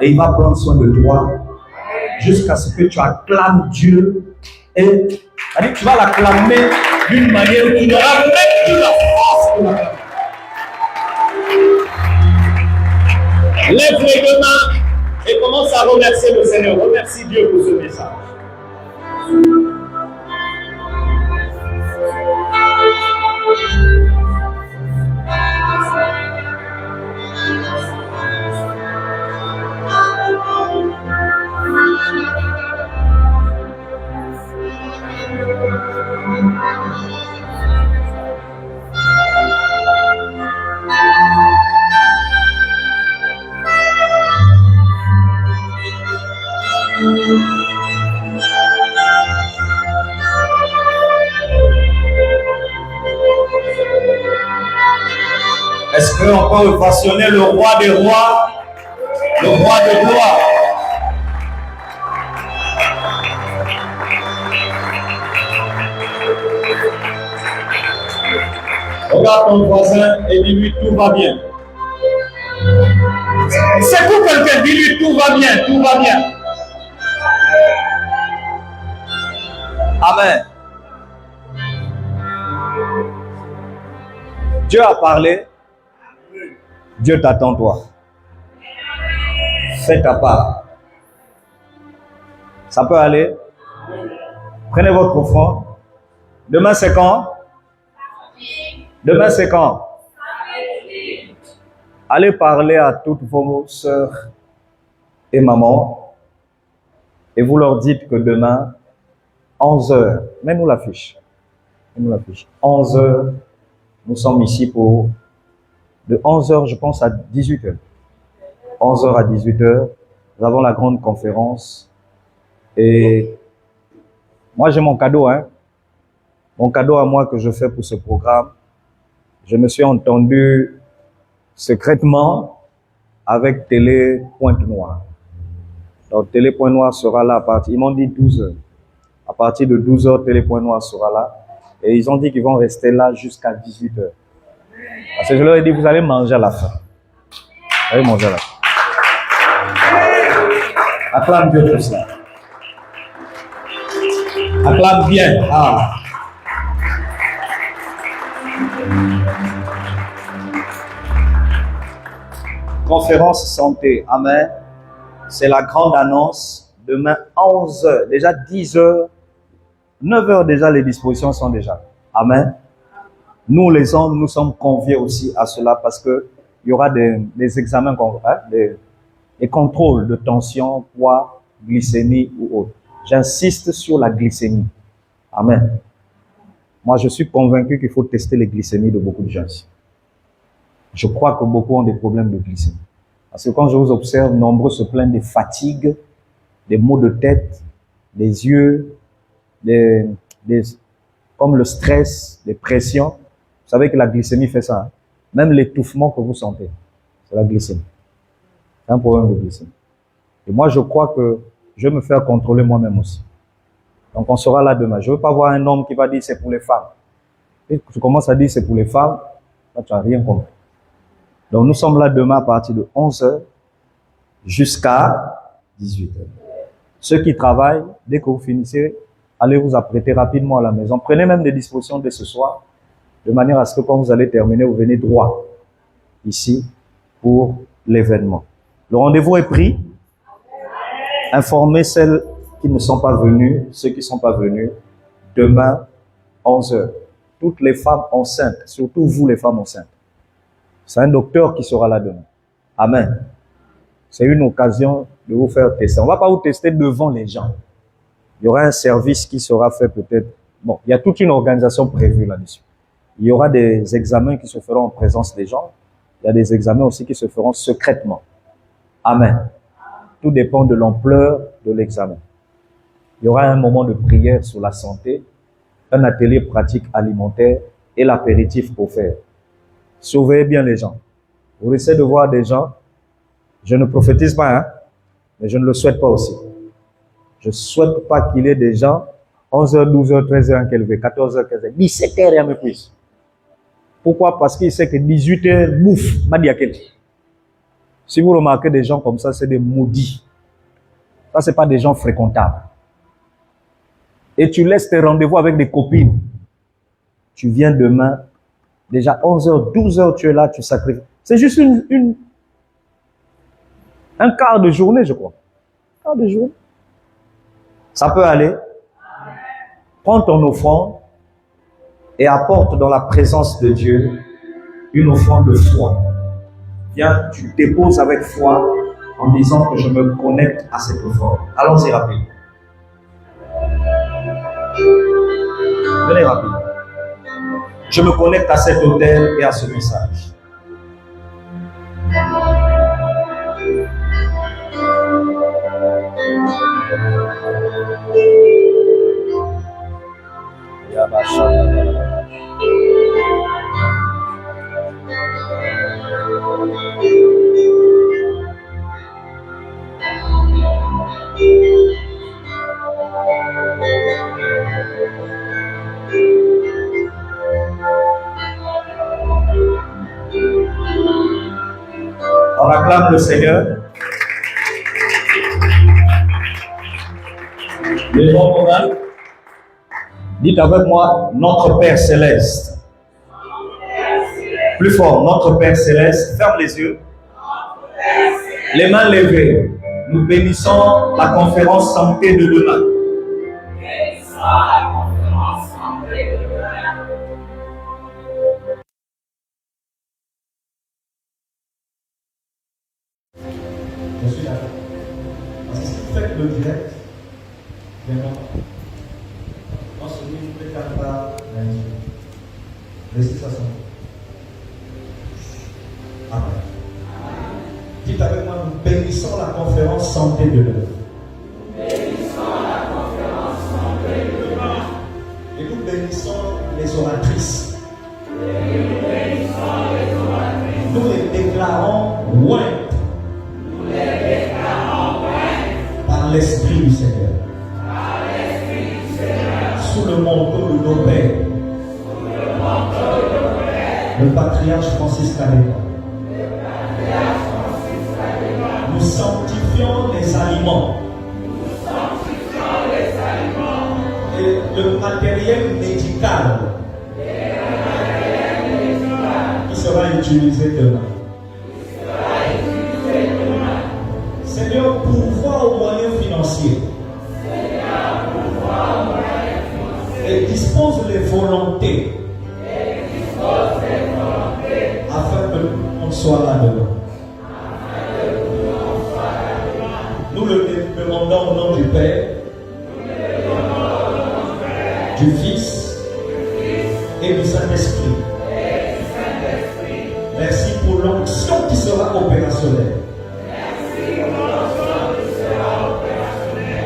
Et il va prendre soin de toi jusqu'à ce que tu acclames Dieu. Et tu vas l'acclamer d'une manière où tu n'auras même plus la force de l'acclamer. Lève les deux mains et commence à remercier le Seigneur. Remercie Dieu pour ce message. Est-ce qu'on peut passionner le roi des rois, le roi de gloire? Regarde ton voisin et dis-lui tout va bien. C'est pour quelqu'un, dis-lui tout va bien, tout va bien. Amen. Dieu a parlé. Dieu t'attend, toi. Fais ta part. Ça peut aller. Prenez votre offrande. Demain, c'est quand? Demain, c'est quand? Allez parler à toutes vos sœurs et maman, et vous leur dites que demain, 11h, mets-nous l'affiche, 11h, nous sommes ici pour, de 11h, je pense, à 18h. 11h à 18h, nous avons la grande conférence. Et moi, j'ai mon cadeau, hein. Mon cadeau à moi que je fais pour ce programme. Je me suis entendu secrètement avec Télé Pointe-Noire. Donc, Télé Pointe-Noire sera là à partir, ils m'ont dit 12h. À partir de 12h, Télé Pointe-Noire sera là. Et ils ont dit qu'ils vont rester là jusqu'à 18h. Parce que je leur ai dit, vous allez manger à la fin. Vous allez manger à la fin. Acclame Dieu pour ça. Acclame bien. Ah. Conférence santé. Amen. C'est la grande annonce. Demain, 11h. Déjà 10h. 9h déjà, les dispositions sont déjà. Amen. Nous, les hommes, nous sommes conviés aussi à cela parce que il y aura des examens, des contrôles de tension, poids, glycémie ou autre. J'insiste sur la glycémie. Amen. Moi, je suis convaincu qu'il faut tester les glycémies de beaucoup de gens ici. Je crois que beaucoup ont des problèmes de glycémie. Parce que quand je vous observe, nombreux se plaignent des fatigues, des maux de tête, des yeux, comme le stress, des pressions. Vous savez que la glycémie fait ça. Hein? Même l'étouffement que vous sentez, c'est la glycémie. C'est un problème de glycémie. Et moi, je crois que je vais me faire contrôler moi-même aussi. Donc, on sera là demain. Je ne veux pas voir un homme qui va dire c'est pour les femmes. Et tu commences à dire c'est pour les femmes, là, tu n'as rien compris. Donc, nous sommes là demain à partir de 11h jusqu'à 18h. Ceux qui travaillent, dès que vous finissez, allez vous apprêter rapidement à la maison. Prenez même des dispositions dès ce soir, de manière à ce que quand vous allez terminer, vous venez droit ici pour l'événement. Le rendez-vous est pris. Informez celles qui ne sont pas venues, ceux qui ne sont pas venus, demain, 11h. Toutes les femmes enceintes, surtout vous les femmes enceintes. C'est un docteur qui sera là demain. Amen. C'est une occasion de vous faire tester. On ne va pas vous tester devant les gens. Il y aura un service qui sera fait peut-être. Bon, il y a toute une organisation prévue là-dessus. Il y aura des examens qui se feront en présence des gens. Il y a des examens aussi qui se feront secrètement. Amen. Tout dépend de l'ampleur de l'examen. Il y aura un moment de prière sur la santé, un atelier pratique alimentaire et l'apéritif pour faire. Surveillez bien les gens. Vous risquez de voir des gens, je ne prophétise pas, hein, mais je ne le souhaite pas aussi. Je ne souhaite pas qu'il y ait des gens, 11h, 12h, 13h, 14h, 15h, 17h, rien de plus. Pourquoi? Parce qu'il sait que 18h, bouffe, Madiakel. Si vous remarquez des gens comme ça, c'est des maudits. Ça, ce n'est pas des gens fréquentables. Et tu laisses tes rendez-vous avec des copines. Tu viens demain, déjà 11h, 12h, tu es là, tu sacrifies. C'est juste un quart de journée, je crois. Un quart de journée. Ça peut aller. Prends ton offrande et apporte dans la présence de Dieu une offrande de foi. Viens, tu déposes avec foi en disant que je me connecte à cette offrande. Allons-y rapidement. Venez rapidement. Je me connecte à cet autel et à ce message. On acclame le Seigneur. Les gens morales. Dites avec moi, notre Père Céleste. Plus fort, notre Père Céleste. Ferme les yeux. Les mains levées. Nous bénissons la conférence santé de demain. Je suis d'accord. avec le direct, vraiment, on se dit, vous ne pouvez pas lundi. Laissez ça sans. Amen. Dites avec moi, nous bénissons la conférence santé de l'œuvre. Et nous bénissons les oratrices. Nous les déclarons loin par l'Esprit du Seigneur. Sous le manteau de nos pères. Le patriarche Francis Kalema. Nous sanctifions les aliments. Et le matériel médical qui sera utilisé demain. Seigneur, pourvois aux moyens financiers. Et dispose les volontés afin que l'on soit là demain. Nous le demandons au nom du Père, du Fils et du Saint-Esprit. Merci pour l'onction qui sera opérationnelle.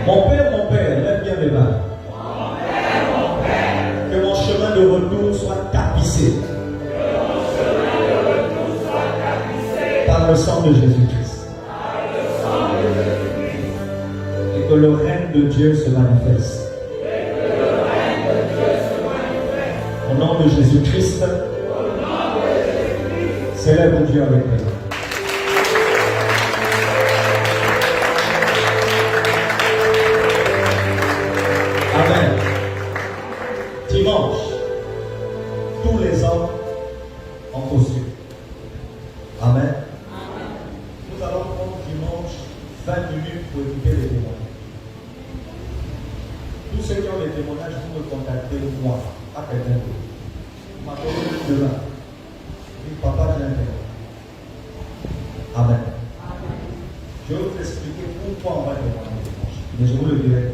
Mon Père, lève bien les mains. Que mon chemin de retour soit tapissé par le sang de Jésus-Christ. Et que le règne de Dieu se manifeste. Au nom de Jésus-Christ, célèbre Dieu avec nous. Amen. Dimanche, tous les hommes en costume. Amen. Nous allons prendre dimanche 20 minutes pour écouter les témoignages. Tous ceux qui ont des témoignages, vous me contactez moi, pas quelqu'un d'autre. Vous m'appelez demain. Et papa, j'ai un témoignage. Amen. Je vais vous expliquer pourquoi on va témoigner dimanche. Mais je vous le dirai.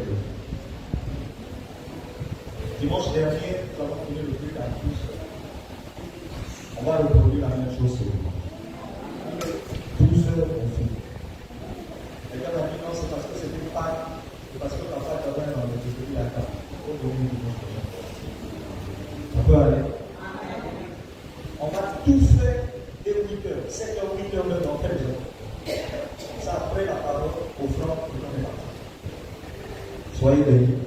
Dimanche dernier, nous avons fini le truc à tous. On va reproduire la même chose ce dimanche. 12 heures, on finit. Et quand on a dit non, c'est parce que c'était pas. C'est parce que papa avait dans le petit à table. On peut venir dimanche prochain. On peut aller. On va tout faire dès 8 heures. 7 heures, 8 heures, 9 heures, on fait déjà. Ça après la parole au front et on est parti. Soyez bénis.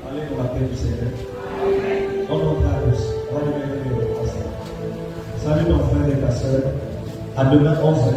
Allez dans la paix du Seigneur. On entra tous. On va lui mettre le passage. Salut ton frère et ta soeur. À demain 11h.